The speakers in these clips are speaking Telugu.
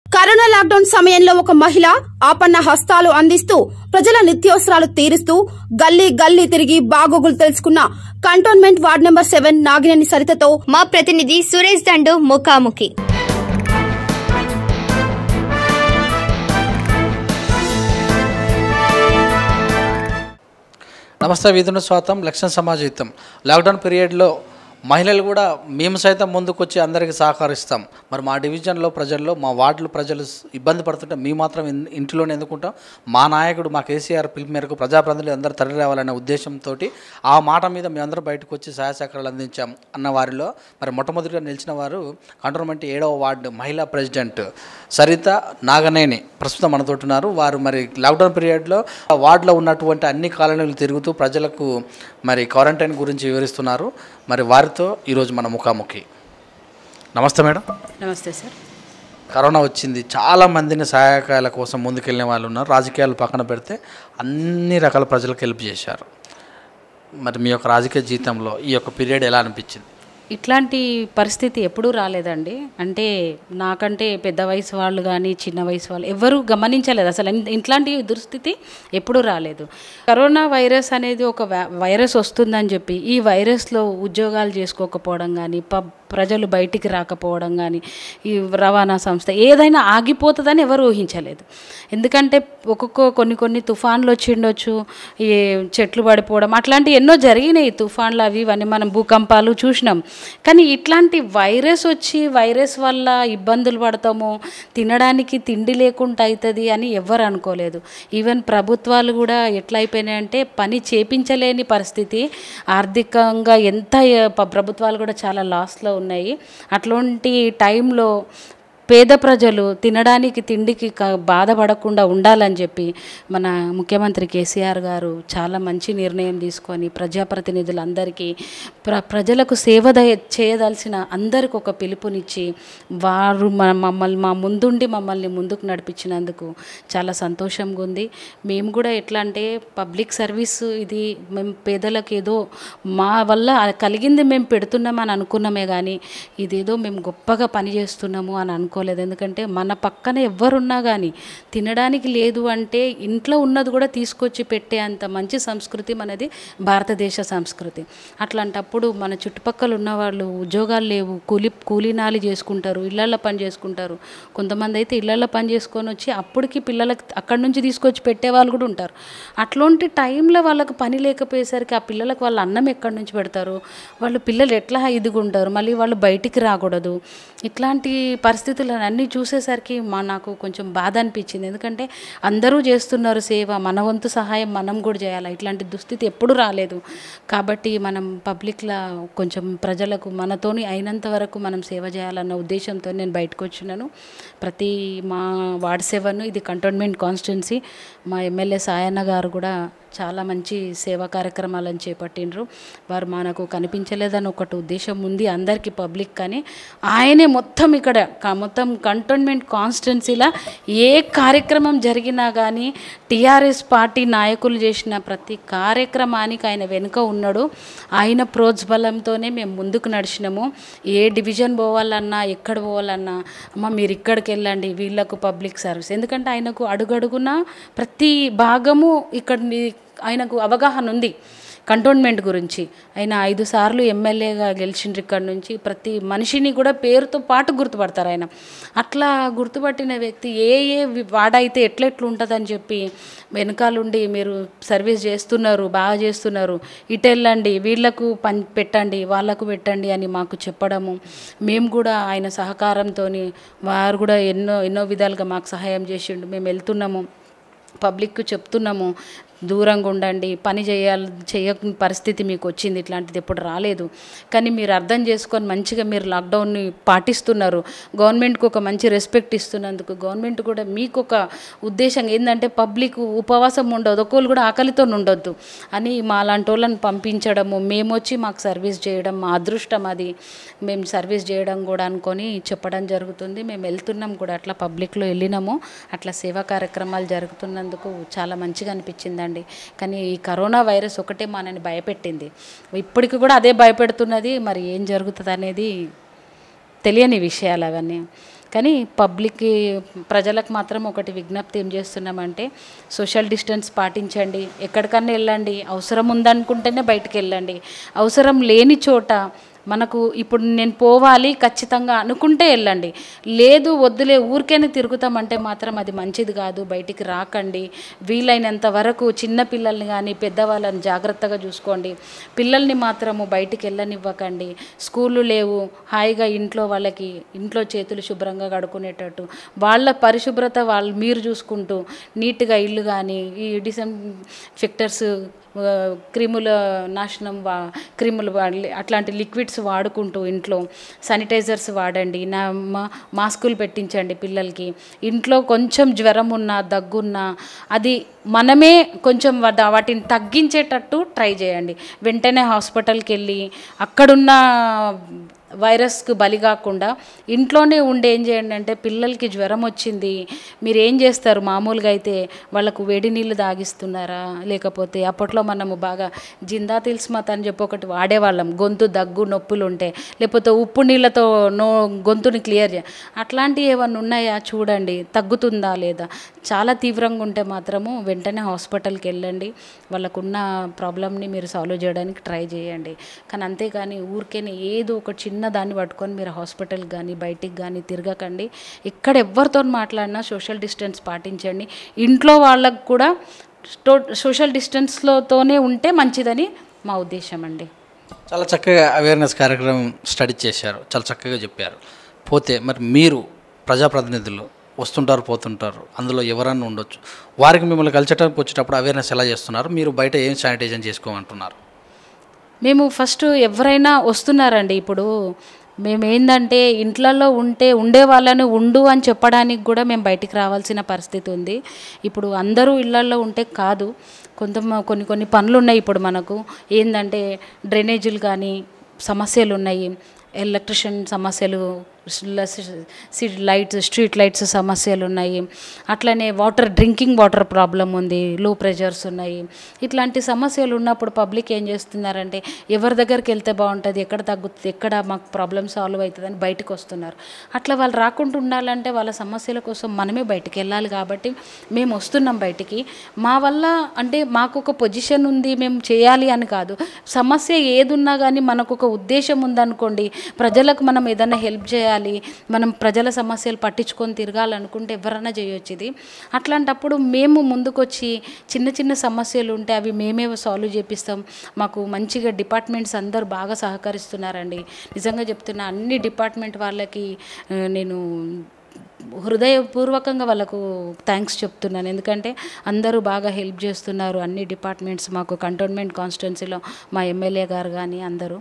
కరోనా లాక్డౌన్ సమయంలో ఒక మహిళ ఆపన్న హస్తాలు అందిస్తూ ప్రజల నిత్యావసరాలు తీరుస్తూ గల్లీ గల్లీ తిరిగి బాగోగులు తెలుసుకున్న కంటోన్మెంట్ వార్డు నెంబర్ 7 నాగినేని సరితతో మా ప్రతినిధి సురేష్ దండు ముఖాముఖి. నమస్తే, విధును స్వాతం లక్ష్యం సమాజయుతం. లాక్డౌన్ పీరియడ్లో మహిళలు కూడా మేము సైతం ముందుకొచ్చి అందరికీ సహకరిస్తాం. మరి మా డివిజన్లో ప్రజల్లో మా వార్డులో ప్రజలు ఇబ్బంది పడుతుంటే మేము మాత్రం ఇంటిలోనే ఎందుకుంటాం. మా నాయకుడు మా కేసీఆర్ పిలుపు మేరకు ప్రజాప్రతినిధులు అందరూ తరలి రావాలనే ఉద్దేశంతో ఆ మాట మీద మేమందరం బయటకు వచ్చి సహాయ సహకారాలు అందించాం అన్న వారిలో మరి మొట్టమొదటిగా నిలిచిన వారు కంటోన్మెంట్ 7వ వార్డు మహిళా ప్రెసిడెంట్ సరిత నాగనేని ప్రస్తుతం మనతోటున్నారు. వారు మరి లాక్డౌన్ పీరియడ్లో వార్డులో ఉన్నటువంటి అన్ని కాలనీలు తిరుగుతూ ప్రజలకు మరి క్వారంటైన్ గురించి వివరిస్తున్నారు. మరి వారితో ఈరోజు మన ముఖాముఖి. నమస్తే మేడం. నమస్తే సార్. కరోనా వచ్చింది, చాలామందిని సహాయకాల కోసం ముందుకెళ్ళిన వాళ్ళు ఉన్నారు. రాజకీయాలు పక్కన పెడితే అన్ని రకాల ప్రజలకు హెల్ప్ చేశారు. మరి మీ యొక్క రాజకీయ జీవితంలో ఈ యొక్క పీరియడ్ ఎలా అనిపించింది? ఇట్లాంటి పరిస్థితి ఎప్పుడూ రాలేదండి. అంటే నాకంటే పెద్ద వయసు వాళ్ళు కానీ చిన్న వయసు వాళ్ళు ఎవరూ గమనించలేదు. అసలు ఇట్లాంటి దుస్థితి ఎప్పుడూ రాలేదు. కరోనా వైరస్ అనేది ఒక వైరస్ వస్తుందని చెప్పి ఈ వైరస్లో ఉద్యోగాలు చేసుకోకపోవడం కానీ ప్రజలు బయటికి రాకపోవడం కానీ ఈ రవాణా సంస్థ ఏదైనా ఆగిపోతుందని ఎవరు ఊహించలేదు. ఎందుకంటే కొన్ని తుఫాన్లు వచ్చిండొచ్చు, ఈ చెట్లు పడిపోవడం అట్లాంటివి ఎన్నో జరిగినాయి. తుఫాన్లు అవి ఇవన్నీ మనం భూకంపాలు చూసినాం. కానీ ఇట్లాంటి వైరస్ వచ్చి వైరస్ వల్ల ఇబ్బందులు పడతామో, తినడానికి తిండి లేకుండా అవుతుంది అని ఎవ్వరు అనుకోలేదు. ఈవెన్ ప్రభుత్వాలు కూడా ఎట్లా అయిపోయినాయంటే పని చేపించలేని పరిస్థితి. ఆర్థికంగా ఎంత ప్రభుత్వాలు కూడా చాలా లాస్లో ఉన్నాయి. అట్లాంటి టైంలో పేద ప్రజలు తినడానికి తిండికి బాధపడకుండా ఉండాలని చెప్పి మన ముఖ్యమంత్రి కేసీఆర్ గారు చాలా మంచి నిర్ణయం తీసుకొని ప్రజాప్రతినిధులందరికీ ప్రజలకు సేవ చేయదలసిన అందరికి ఒక పిలుపునిచ్చి వారు మా ముందుండి మమ్మల్ని ముందుకు నడిపించినందుకు చాలా సంతోషంగా ఉంది. మేము కూడా ఎట్లా అంటే పబ్లిక్ సర్వీస్ ఇది మేము పేదలకు ఏదో మా వల్ల కలిగింది మేము పెడుతున్నామని అనుకున్నామే కానీ ఇదేదో మేము గొప్పగా పనిచేస్తున్నాము అని అనుకోలేదు. ఎందుకంటే మన పక్కన ఎవరున్నా కానీ తినడానికి లేదు అంటే ఇంట్లో ఉన్నది కూడా తీసుకొచ్చి పెట్టే అంత మంచి సంస్కృతి మనది భారతదేశ సంస్కృతి. అట్లాంటప్పుడు మన చుట్టుపక్కల ఉన్న వాళ్ళు ఉద్యోగాలు లేవు, కూలీనాలు చేసుకుంటారు, ఇళ్లల్లో పని చేసుకుంటారు. కొంతమంది అయితే ఇళ్లల్లో పని చేసుకొని వచ్చి అప్పటికి పిల్లలకు అక్కడి నుంచి తీసుకొచ్చి పెట్టేవాళ్ళు కూడా ఉంటారు. అట్లాంటి టైంలో వాళ్ళకి పని లేకపోయేసరికి ఆ పిల్లలకు వాళ్ళు అన్నం ఎక్కడి నుంచి పెడతారు, వాళ్ళు పిల్లలు ఎట్లా ఇదిగుంటారు, మళ్ళీ వాళ్ళు బయటికి రాకూడదు. ఇట్లాంటి పరిస్థితులు అన్నీ చూసేసరికి నాకు కొంచెం బాధ అనిపించింది. ఎందుకంటే అందరూ చేస్తున్నారు సేవ, మన వంతు సహాయం మనం కూడా చేయాలి. ఇట్లాంటి దుస్థితి ఎప్పుడు రాలేదు. కాబట్టి మనం పబ్లిక్లో కొంచెం ప్రజలకు మనతోని అయినంత వరకు మనం సేవ చేయాలన్న ఉద్దేశంతో నేను బయటకు వచ్చినాను. మా వార్డ్ 7 ఇది కంటోన్మెంట్ కాన్స్టిట్యున్సీ. మా ఎమ్మెల్యే సాయన్న గారు కూడా చాలా మంచి సేవా కార్యక్రమాలను చేపట్టిండ్రు. వారు మనకు కనిపించలేదని ఒకటి ఉద్దేశం ఉంది అందరికీ పబ్లిక్, కానీ ఆయనే మొత్తం ఇక్కడ మొత్తం కంటోన్మెంట్ కాన్స్టిట్యున్సీలో ఏ కార్యక్రమం జరిగినా కానీ టీఆర్ఎస్ పార్టీ నాయకులు చేసిన ప్రతి కార్యక్రమానికి ఆయన వెనుక ఉన్నాడు. ఆయన ప్రోత్సాహంతోనే మేము ముందుకు నడిచినాము. ఏ డివిజన్ పోవాలన్నా ఎక్కడ పోవాలన్నా అమ్మ మీరు ఇక్కడికి వెళ్ళండి, వీళ్ళకు పబ్లిక్ సర్వీస్. ఎందుకంటే ఆయనకు అడుగడుగున ప్రతి భాగము ఇక్కడ ఆయనకు అవగాహన ఉంది కంటోన్మెంట్ గురించి. ఆయన 5 సార్లు ఎమ్మెల్యేగా గెలిచిండ్రు. ఇక్కడ నుంచి ప్రతి మనిషిని కూడా పేరుతో పాటు గుర్తుపడతారు ఆయన. అట్లా గుర్తుపట్టిన వ్యక్తి ఏ వాడైతే ఎట్లెట్లు ఉంటుందని చెప్పి వెనకాలండి మీరు సర్వీస్ చేస్తున్నారు, బాగా చేస్తున్నారు, ఇటు వెళ్ళండి, వీళ్లకు పని పెట్టండి, వాళ్ళకు పెట్టండి అని మాకు చెప్పడము, మేము కూడా ఆయన సహకారంతో వారు కూడా ఎన్నో విధాలుగా మాకు సహాయం చేసిండు. మేము వెళ్తున్నాము, పబ్లిక్కు చెప్తున్నాము దూరంగా ఉండండి, పని చేయని పరిస్థితి మీకు వచ్చింది, ఇట్లాంటిది ఎప్పుడు రాలేదు. కానీ మీరు అర్థం చేసుకొని మంచిగా మీరు లాక్డౌన్ని పాటిస్తున్నారు, గవర్నమెంట్కి ఒక మంచి రెస్పెక్ట్ ఇస్తున్నందుకు గవర్నమెంట్ కూడా మీకు ఒక ఉద్దేశం ఏంటంటే పబ్లిక్ ఉపవాసం ఉండదు, ఒక్కోళ్ళు కూడా ఆకలితో ఉండొద్దు అని మా లాంటి వాళ్ళని పంపించడము, మేము వచ్చి మాకు సర్వీస్ చేయడం మా అదృష్టం. అది మేము సర్వీస్ చేయడం కూడా అనుకొని చెప్పడం జరుగుతుంది. మేము వెళ్తున్నాం కూడా, అట్లా పబ్లిక్లో వెళ్ళినాము. అట్లా సేవా కార్యక్రమాలు జరుగుతున్నందుకు చాలా మంచిగా అనిపించిందండి. కానీ ఈ కరోనా వైరస్ ఒకటే మనని భయపెట్టింది, ఇప్పటికి కూడా అదే భయపెడుతున్నది. మరి ఏం జరుగుతుంది అనేది తెలియని విషయాలు అవన్నీ. కానీ ప్రజలకు మాత్రం ఒకటి విజ్ఞప్తి ఏం చేస్తున్నామంటే సోషల్ డిస్టెన్స్ పాటించండి, ఎక్కడికన్నా వెళ్ళండి, అవసరం ఉందనుకుంటేనే బయటికి వెళ్ళండి, అవసరం లేని చోట మనకు ఇప్పుడు నేను పోవాలి ఖచ్చితంగా అనుకుంటే వెళ్ళండి, లేదు వద్దులే ఊరికేనే తిరుగుతామంటే మాత్రం అది మంచిది కాదు, బయటికి రాకండి. వీలైనంత వరకు చిన్న పిల్లల్ని కానీ పెద్దవాళ్ళని జాగ్రత్తగా చూసుకోండి, పిల్లల్ని మాత్రము బయటికి వెళ్ళనివ్వకండి. స్కూళ్ళు లేవు, హాయిగా ఇంట్లో చేతులు శుభ్రంగా కడుక్కునేటట్టు వాళ్ళ పరిశుభ్రత మీరు చూసుకుంటూ నీట్గా ఇల్లు కానీ ఈ డిస్ఇన్ఫెక్టర్స్ క్రిముల నాశనం క్రిములు అట్లాంటి లిక్విడ్స్ వాడుకుంటూ ఇంట్లో శానిటైజర్స్ వాడండి, మాస్కులు పెట్టించండి పిల్లలకి. ఇంట్లో కొంచెం జ్వరం ఉన్నా దగ్గున్నా అది మనమే కొంచెం వాటిని తగ్గించేటట్టు ట్రై చేయండి. వెంటనే హాస్పిటల్కి వెళ్ళి అక్కడున్న వైరస్కు బలి కాకుండా ఇంట్లోనే ఉండి ఏం చేయండి అంటే పిల్లలకి జ్వరం వచ్చింది మీరు ఏం చేస్తారు, మామూలుగా అయితే వాళ్ళకు వేడి నీళ్ళు తాగిస్తున్నారా, లేకపోతే అప్పట్లో మనము బాగా జిందా తిల్స్మత్ అని చెప్పి ఒకటి వాడేవాళ్ళం, గొంతు దగ్గు నొప్పులు ఉంటే, లేకపోతే ఉప్పు నీళ్ళతో గొంతుని క్లియర్ అట్లాంటివి ఏమన్నా ఉన్నాయా చూడండి, తగ్గుతుందా లేదా. చాలా తీవ్రంగా ఉంటే మాత్రము వెంటనే హాస్పిటల్కి వెళ్ళండి, వాళ్ళకున్న ప్రాబ్లమ్ని మీరు సాల్వ్ చేయడానికి ట్రై చేయండి. కానీ అంతేగాని ఊరికేనే ఏదో ఒక చిన్న దాన్ని పట్టుకొని మీరు హాస్పిటల్ కానీ బయటికి కానీ తిరగకండి. ఇక్కడ ఎవరితో మాట్లాడినా సోషల్ డిస్టెన్స్ పాటించండి. ఇంట్లో వాళ్ళకు కూడా సోషల్ డిస్టెన్స్లోతోనే ఉంటే మంచిదని మా ఉద్దేశం అండి. చాలా చక్కగా అవేర్నెస్ కార్యక్రమం స్టడీ చేశారు, చాలా చక్కగా చెప్పారు. పోతే మరి మీరు ప్రజాప్రతినిధులు వస్తుంటారు పోతుంటారు, అందులో ఎవరన్నా ఉండొచ్చు, వారికి మిమ్మల్ని కలిసేటప్పుడు వచ్చేటప్పుడు అవేర్నెస్ ఎలా చేస్తున్నారు, మీరు బయట ఏం శానిటైజేషన్ చేసుకోమంటున్నారు? మేము ఫస్ట్ ఎవరైనా వస్తున్నారండి, ఇప్పుడు మేము ఏంటంటే ఇంట్లలో ఉండే వాళ్ళని ఉండు అని చెప్పడానికి కూడా మేము బయటికి రావాల్సిన పరిస్థితి ఉంది. ఇప్పుడు అందరూ ఇళ్లల్లో ఉంటే కాదు, కొన్ని పనులు ఉన్నాయి. ఇప్పుడు మనకు ఏంటంటే డ్రైనేజీలు కానీ సమస్యలు ఉన్నాయి, ఎలక్ట్రిషియన్ సమస్యలు, స్ట్రీట్ లైట్స్ సమస్యలు ఉన్నాయి, అట్లనే డ్రింకింగ్ వాటర్ ప్రాబ్లం ఉంది, లో ప్రెషర్స్ ఉన్నాయి. ఇట్లాంటి సమస్యలు ఉన్నప్పుడు పబ్లిక్ ఏం చేస్తున్నారంటే ఎవరి దగ్గరికి వెళ్తే బాగుంటుంది, ఎక్కడ తగ్గుతుంది, ఎక్కడ మాకు ప్రాబ్లం సాల్వ్ అవుతుంది అని బయటకు వస్తున్నారు. అట్లా వాళ్ళు రాకుండా ఉండాలంటే వాళ్ళ సమస్యల కోసం మనమే బయటికి వెళ్ళాలి. కాబట్టి మేము వస్తున్నాం బయటికి. మా వల్ల అంటే మాకు ఒక పొజిషన్ ఉంది, మేము చేయాలి అని కాదు. సమస్య ఏదున్నా కానీ మనకు ఒక ఉద్దేశం ఉందనుకోండి, ప్రజలకు మనం ఏదైనా హెల్ప్ చేయాలి, మనం ప్రజల సమస్యలు పట్టించుకొని తిరగాలనుకుంటే ఎవరైనా చేయొచ్చు ఇది. అట్లాంటప్పుడు మేము ముందుకొచ్చి చిన్న సమస్యలు ఉంటే అవి మేమే సాల్వ్ చేపిస్తాం. మాకు మంచిగా డిపార్ట్మెంట్స్ అందరూ బాగా సహకరిస్తున్నారండి. నిజంగా చెప్తున్నా, అన్ని డిపార్ట్మెంట్ వాళ్ళకి నేను హృదయపూర్వకంగా వాళ్ళకు థ్యాంక్స్ చెప్తున్నాను. ఎందుకంటే అందరూ బాగా హెల్ప్ చేస్తున్నారు, అన్ని డిపార్ట్మెంట్స్ మాకు కంటోన్మెంట్ కాన్స్టిట్యున్సీలో మా ఎమ్మెల్యే గారు కానీ అందరూ.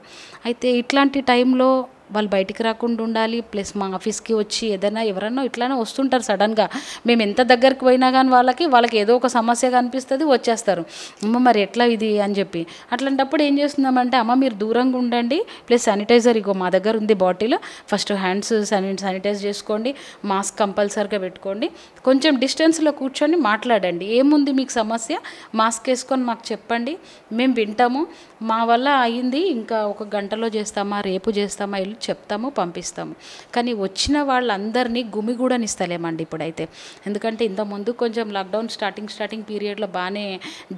అయితే ఇట్లాంటి టైంలో వాళ్ళు బయటికి రాకుండా ఉండాలి. ప్లస్ మా ఆఫీస్కి వచ్చి ఎవరన్నా ఇట్లానే వస్తుంటారు సడన్గా, మేము ఎంత దగ్గరికి పోయినా కానీ వాళ్ళకి ఏదో ఒక సమస్య కనిపిస్తుంది, వచ్చేస్తారు. అమ్మ మరి ఎట్లా ఇది అని చెప్పి. అట్లాంటప్పుడు ఏం చేస్తున్నామంటే, అమ్మ మీరు దూరంగా ఉండండి, ప్లస్ శానిటైజర్ ఇగో మా దగ్గర ఉంది బాటిల్, ఫస్ట్ హ్యాండ్స్ శానిటైజ్ చేసుకోండి, మాస్క్ కంపల్సరీగా పెట్టుకోండి, కొంచెం డిస్టెన్స్లో కూర్చొని మాట్లాడండి, ఏముంది మీకు సమస్య, మాస్క్ వేసుకొని మాకు చెప్పండి, మేము వింటాము, మా వల్ల అయ్యింది, ఇంకా ఒక గంటలో చేస్తామా, రేపు చేస్తామా, వెళ్ళి చెప్తాము, పంపిస్తాము. కానీ వచ్చిన వాళ్ళందరినీ గుమిగూడనిస్తలేమండి ఇప్పుడైతే. ఎందుకంటే ఇంతకుముందు కొంచెం లాక్డౌన్ స్టార్టింగ్ పీరియడ్లో బాగానే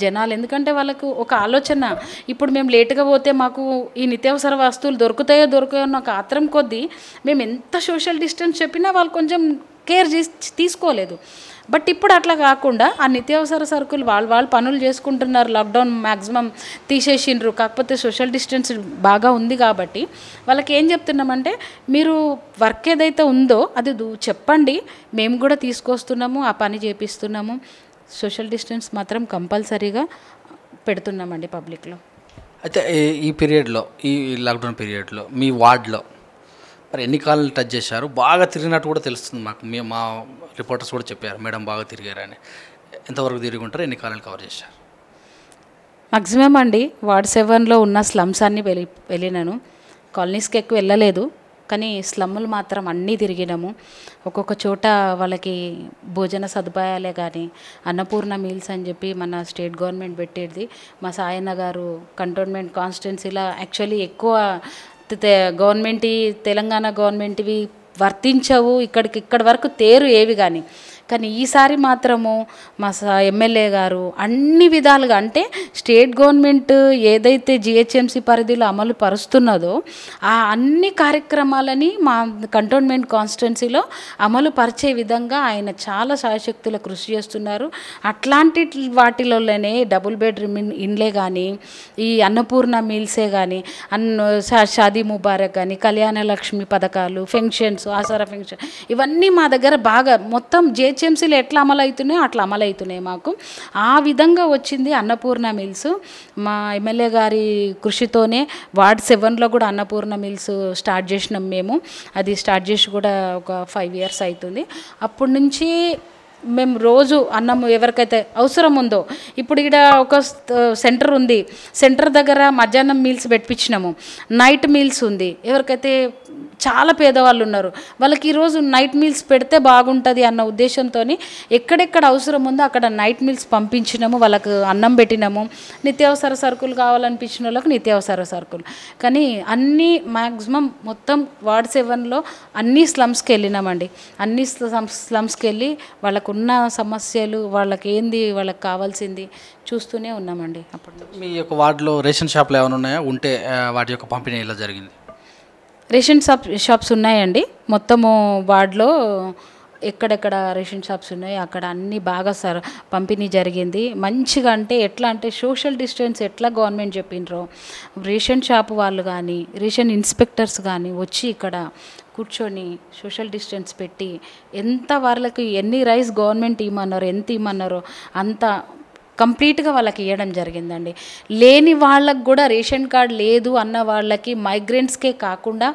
జనాలు, ఎందుకంటే వాళ్ళకు ఒక ఆలోచన, ఇప్పుడు మేము లేటుగా పోతే మాకు ఈ నిత్యావసర వస్తువులు దొరుకుతాయో అన్న ఒక ఆత్రం కొద్దీ మేము ఎంత సోషల్ డిస్టెన్స్ చెప్పినా వాళ్ళు కొంచెం కేర్ తీసుకోలేదు. బట్ ఇప్పుడు అట్లా కాకుండా ఆ నిత్యావసర సరుకులు వాళ్ళు పనులు చేసుకుంటున్నారు, లాక్డౌన్ మ్యాక్సిమం తీసేసిండ్రు, కాకపోతే సోషల్ డిస్టెన్స్ బాగా ఉంది కాబట్టి వాళ్ళకి ఏం చెప్తున్నామంటే, మీరు వర్క్ ఏదైతే ఉందో అది చెప్పండి, మేము కూడా తీసుకొస్తున్నాము, ఆ పని చేపిస్తున్నాము, సోషల్ డిస్టెన్స్ మాత్రం కంపల్సరీగా పెడుతున్నామండి పబ్లిక్లో. అయితే ఈ పీరియడ్లో, ఈ లాక్డౌన్ పీరియడ్లో మీ వార్డులో మరి ఎన్ని కాలనీలు టచ్ చేశారు? బాగా తిరిగినట్టు కూడా తెలుస్తుంది మాకు, మా రిపోర్టర్స్ కూడా చెప్పారు మేడం బాగా తిరిగారని. ఎంతవరకు తిరిగి ఉంటారు, ఎన్ని కాలనీలు కవర్ చేశారు? మ్యాక్సిమం అండి వార్డ్ 7లో ఉన్న స్లమ్స్ అన్నీ వెళ్ళినాను, కాలనీస్కి ఎక్కువ వెళ్ళలేదు, కానీ స్లమ్ములు మాత్రం అన్నీ తిరిగినాము. ఒక్కొక్క చోట వాళ్ళకి భోజన సదుపాయాలే కానీ అన్నపూర్ణ మీల్స్ అని చెప్పి మన స్టేట్ గవర్నమెంట్ పెట్టేది, మా సాయన్న గారు కంటోన్మెంట్ కాన్స్టిట్యున్సీలో యాక్చువల్లీ ఎక్కువ తెలంగాణ గవర్నమెంట్వి వర్తించవు, ఇక్కడి వరకు తేరు ఏవి కానీ. కానీ ఈసారి మాత్రము మా ఎమ్మెల్యే గారు అన్ని విధాలుగా, అంటే స్టేట్ గవర్నమెంట్ ఏదైతే జిహెచ్ఎంసీ పరిధిలో అమలు పరుస్తున్నదో ఆ అన్ని కార్యక్రమాలని మా కంటోన్మెంట్ కాన్స్టిట్యున్సీలో అమలు పరిచే విధంగా ఆయన చాలా శాయశక్తుల కృషి చేస్తున్నారు. అట్లాంటి వాటిలోనే డబుల్ బెడ్రూమ్ ఇండ్లే కానీ, ఈ అన్నపూర్ణ మీల్సే కానీ, షాదీ ముబారక్ కానీ, కళ్యాణ లక్ష్మి పథకాలు, ఫెన్షన్స్, ఆసరా ఫెన్షన్, ఇవన్నీ మా దగ్గర బాగా మొత్తం జిహెచ్ఎంసీలో ఎట్లా అమలు అవుతున్నాయో అట్లా అమలు అవుతున్నాయి మాకు. ఆ విధంగా వచ్చింది అన్నపూర్ణ మిల్స్. మా ఎమ్మెల్యే గారి కృషితోనే వార్డ్ 7లో కూడా అన్నపూర్ణ మిల్స్ స్టార్ట్ చేసినాం మేము. అది స్టార్ట్ చేసి కూడా ఒక 5 years అవుతుంది. అప్పటి నుంచి మేము రోజు అన్నం ఎవరికైతే అవసరం ఉందో, ఇప్పుడు ఇక్కడ ఒక సెంటర్ ఉంది, సెంటర్ దగ్గర మధ్యాహ్నం మీల్స్ పెట్టించినాము, నైట్ మీల్స్ ఉంది. ఎవరికైతే చాలా పేదవాళ్ళు ఉన్నారు వాళ్ళకి ఈరోజు నైట్ మీల్స్ పెడితే బాగుంటుంది అన్న ఉద్దేశంతో ఎక్కడెక్కడ అవసరం ఉందో అక్కడ నైట్ మీల్స్ పంపించినాము, వాళ్ళకు అన్నం పెట్టినాము. నిత్యావసర సరుకులు కావాలనిపించిన వాళ్ళకి నిత్యావసర సరుకులు. కానీ అన్నీ మ్యాక్సిమం మొత్తం వార్డ్ 7లో అన్ని స్లమ్స్కి వెళ్ళినామండి. అన్ని స్లమ్స్కి వెళ్ళి వాళ్ళకున్న సమస్యలు, వాళ్ళకి ఏంది, వాళ్ళకి కావాల్సింది చూస్తూనే ఉన్నామండి. అప్పుడు మీ యొక్క వార్డులో రేషన్ షాపులు ఏమైనా ఉన్నాయా? ఉంటే వాటి యొక్క పంపిణీ ఎలా జరిగింది? రేషన్ షాప్స్ ఉన్నాయండి. మొత్తము వార్డులో ఎక్కడెక్కడ రేషన్ షాప్స్ ఉన్నాయో అక్కడ అన్నీ బాగా పంపిణీ జరిగింది మంచిగా. అంటే ఎట్లా అంటే సోషల్ డిస్టెన్స్ ఎట్లా గవర్నమెంట్ చెప్పిండ్రో, రేషన్ షాప్ వాళ్ళు కానీ, రేషన్ ఇన్స్పెక్టర్స్ కానీ వచ్చి ఇక్కడ కూర్చొని సోషల్ డిస్టెన్స్ పెట్టి ఎంత వాళ్ళకి ఎన్ని రైస్ గవర్నమెంట్ ఇవ్వమన్నారో, ఎంత ఇవ్వమన్నారో అంత కంప్లీట్గా వాళ్ళకి ఇవ్వడం జరిగిందండి. లేని వాళ్ళకు కూడా రేషన్ కార్డ్ లేదు అన్న వాళ్ళకి, మైగ్రెంట్స్కే కాకుండా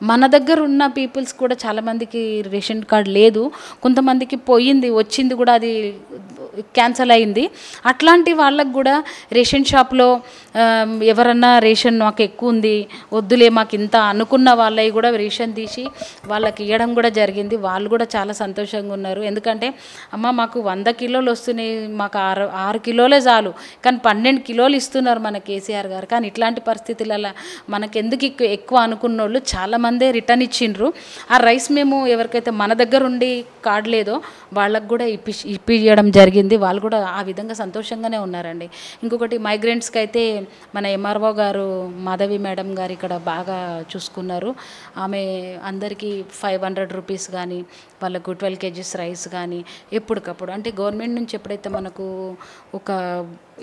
మన దగ్గర ఉన్న పీపుల్స్ కూడా చాలామందికి రేషన్ కార్డ్ లేదు, కొంతమందికి పోయింది, వచ్చింది కూడా అది క్యాన్సల్ అయింది. అట్లాంటి వాళ్ళకు కూడా రేషన్ షాప్లో ఎవరన్నా రేషన్ మాకు ఎక్కువ ఉంది వద్దులే మాకు ఇంత అనుకున్న వాళ్ళవి కూడా రేషన్ తీసి వాళ్ళకి ఇవ్వడం కూడా జరిగింది. వాళ్ళు కూడా చాలా సంతోషంగా ఉన్నారు. ఎందుకంటే అమ్మ మాకు 100 కిలోలు వస్తున్నాయి, మాకు 6 కిలోలే చాలు, కానీ 12 కిలోలు ఇస్తున్నారు మన కేసీఆర్ గారు. కానీ ఇట్లాంటి పరిస్థితులలో మనకెందుకు ఎక్కువ అనుకున్న వాళ్ళు చాలామందే రిటర్న్ ఇచ్చిండ్రు. ఆ రైస్ మేము ఎవరికైతే మన దగ్గర ఉండి కార్డు లేదో వాళ్ళకు కూడా ఇప్పియడం జరిగింది. వాళ్ళు కూడా ఆ విధంగా సంతోషంగానే ఉన్నారండి. ఇంకొకటి మైగ్రెంట్స్కి అయితే మన ఎంఆర్ఓ గారు మాధవి మేడం గారు ఇక్కడ బాగా చూసుకున్నారు. ఆమె అందరికీ 500 రూపీస్ కానీ, వాళ్ళకు 12 kgs రైస్ కానీ ఎప్పటికప్పుడు, అంటే గవర్నమెంట్ నుంచి ఎప్పుడైతే మనకు ఒక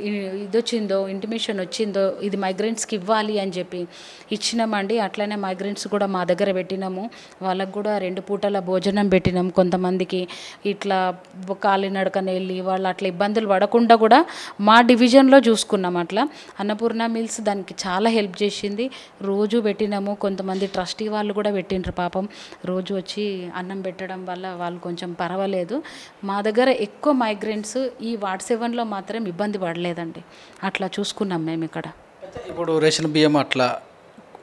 ఇది వచ్చిందో, ఇంటిమేషన్ వచ్చిందో ఇది మైగ్రెంట్స్కి ఇవ్వాలి అని చెప్పి ఇచ్చినామండి. అట్లనే మైగ్రెంట్స్ కూడా మా దగ్గర పెట్టినాము. వాళ్ళకు కూడా 2 పూటల భోజనం పెట్టినాము. కొంతమందికి ఇట్లా కాలినడకన వెళ్ళి వాళ్ళు అట్లా ఇబ్బందులు పడకుండా కూడా మా డివిజన్లో చూసుకున్నాం. అట్లా అన్నపూర్ణ మిల్స్ దానికి చాలా హెల్ప్ చేసింది. రోజు పెట్టినాము. కొంతమంది ట్రస్టీ వాళ్ళు కూడా పెట్టిండ్రు పాపం, రోజు వచ్చి అన్నం పెట్టడం వల్ల వాళ్ళు కొంచెం పర్వాలేదు. మా దగ్గర ఎక్కువ మైగ్రెంట్స్ ఈ వార్డ్ 7లో మాత్రం ఇబ్బంది పడలేదండి. అట్లా చూసుకున్నాం మేము ఇక్కడ. ఇప్పుడు రేషన్ బియ్యం అట్లా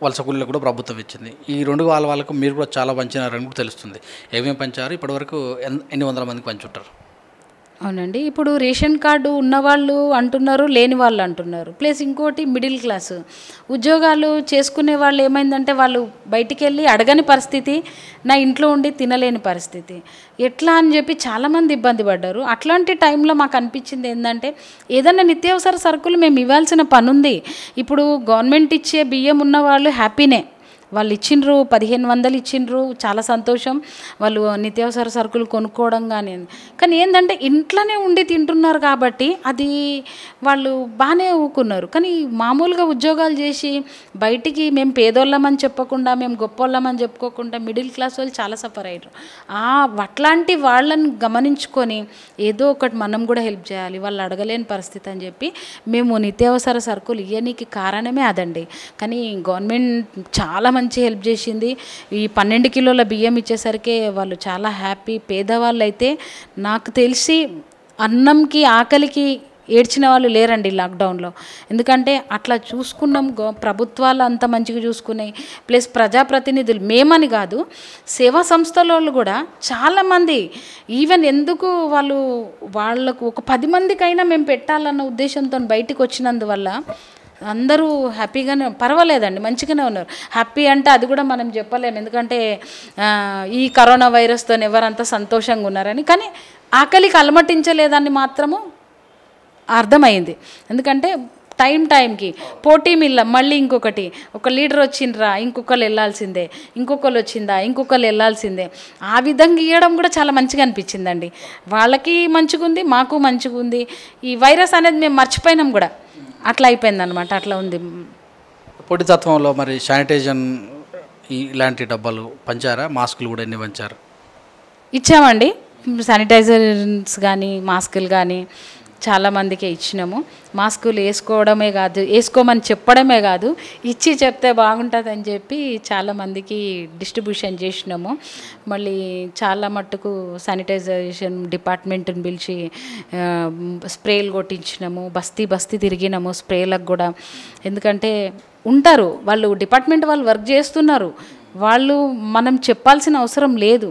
వలస కూలీలకు కూడా ప్రభుత్వం ఇచ్చింది. ఈ 2 వాళ్ళకు మీరు కూడా చాలా పంచినారని కూడా తెలుస్తుంది. ఏమేమి పంచారు? ఇప్పటివరకు ఎన్ని వందల మందికి పంచుంటారు? అవునండి, ఇప్పుడు రేషన్ కార్డు ఉన్నవాళ్ళు అంటున్నారు, లేని వాళ్ళు అంటున్నారు. ప్లస్ ఇంకోటి మిడిల్ క్లాస్ ఉద్యోగాలు చేసుకునే వాళ్ళు ఏమైందంటే వాళ్ళు బయటికి వెళ్ళి అడగని పరిస్థితి, నా ఇంట్లో ఉండి తినలేని పరిస్థితి, ఎట్లా అని చెప్పి చాలామంది ఇబ్బంది పడ్డారు. అట్లాంటి టైంలో మాకు అనిపించింది ఏంటంటే ఏదన్నా నిత్యావసర సరుకులు మేము ఇవ్వాల్సిన పని ఉంది. ఇప్పుడు గవర్నమెంట్ ఇచ్చే బియ్యం ఉన్న వాళ్ళు హ్యాపీనే, వాళ్ళు ఇచ్చిండ్రు, 1500 ఇచ్చిండ్రు, చాలా సంతోషం. వాళ్ళు నిత్యావసర సరుకులు కొనుక్కోవడం కానీ ఏంటంటే ఇంట్లోనే ఉండి తింటున్నారు కాబట్టి అది వాళ్ళు బాగానే ఊకున్నారు. కానీ మామూలుగా ఉద్యోగాలు చేసి బయటికి మేము పేదోళ్ళమని చెప్పకుండా, మేము గొప్పోళ్ళమని చెప్పుకోకుండా మిడిల్ క్లాస్ వాళ్ళు చాలా సఫర్ అయ్యారు. అట్లాంటి వాళ్ళని గమనించుకొని ఏదో ఒకటి మనం కూడా హెల్ప్ చేయాలి, వాళ్ళు అడగలేని పరిస్థితి అని చెప్పి మేము నిత్యావసర సరుకులు ఇవ్వనీకి కారణమే అదండి. కానీ గవర్నమెంట్ చాలా మంచి హెల్ప్ చేసింది. ఈ 12 కిలోల బియ్యం ఇచ్చేసరికి వాళ్ళు చాలా హ్యాపీ. పేదవాళ్ళు అయితే నాకు తెలిసి అన్నంకి ఆకలికి ఏడ్చిన వాళ్ళు లేరండి లాక్డౌన్లో. ఎందుకంటే అట్లా చూసుకున్నాం, ప్రభుత్వాలు అంత మంచిగా చూసుకున్నాయి. ప్లస్ ప్రజాప్రతినిధులు, మేమని కాదు, సేవా సంస్థల వాళ్ళు కూడా చాలామంది ఈవెన్ ఎందుకు వాళ్ళకు ఒక 10 మందికైనా మేము పెట్టాలన్న ఉద్దేశంతో బయటికి వచ్చినందువల్ల అందరూ హ్యాపీగానే పర్వాలేదండి, మంచిగానే ఉన్నారు. హ్యాపీ అంటే అది కూడా మనం చెప్పలేము, ఎందుకంటే ఈ కరోనా వైరస్తో ఎవరంతా సంతోషంగా ఉన్నారని. కానీ ఆకలికి అలమటించలేదని మాత్రము అర్థమైంది. ఎందుకంటే టైంకి పోటీ మిల్ల మళ్ళీ ఇంకొకటి, ఒక లీడర్ వచ్చిండ్రా ఇంకొకరు వెళ్ళాల్సిందే, ఇంకొకరు వచ్చిందా ఇంకొకరు వెళ్ళాల్సిందే, ఆ విధంగా ఇవ్వడం కూడా చాలా మంచిగా అనిపించిందండి. వాళ్ళకి మంచిగా ఉంది, మాకు మంచిగా ఉంది. ఈ వైరస్ అనేది మేము మర్చిపోయినాం కూడా, అట్లా అయిపోయింది అనమాట. అట్లా ఉంది. పోటీతత్వంలో మరి శానిటైజన్ ఇలాంటి డబ్బాలు పంచారా? మాస్కులు కూడా ఎన్ని పంచారు? ఇచ్చామండి. శానిటైజర్స్ కానీ మాస్కులు కానీ చాలామందికి ఇచ్చినాము. మాస్కులు వేసుకోవడమే కాదు, వేసుకోమని చెప్పడమే కాదు, ఇచ్చి చెప్తే బాగుంటుందని చెప్పి చాలామందికి డిస్ట్రిబ్యూషన్ చేసినాము. మళ్ళీ చాలా మట్టుకు శానిటైజేషన్ డిపార్ట్మెంట్ని పిలిచి స్ప్రేలు కొట్టించినాము. బస్తీ తిరిగినాము స్ప్రేలకు కూడా. ఎందుకంటే ఉంటారు వాళ్ళు, డిపార్ట్మెంట్ వాళ్ళు వర్క్ చేస్తున్నారు, వాళ్ళు మనం చెప్పాల్సిన అవసరం లేదు.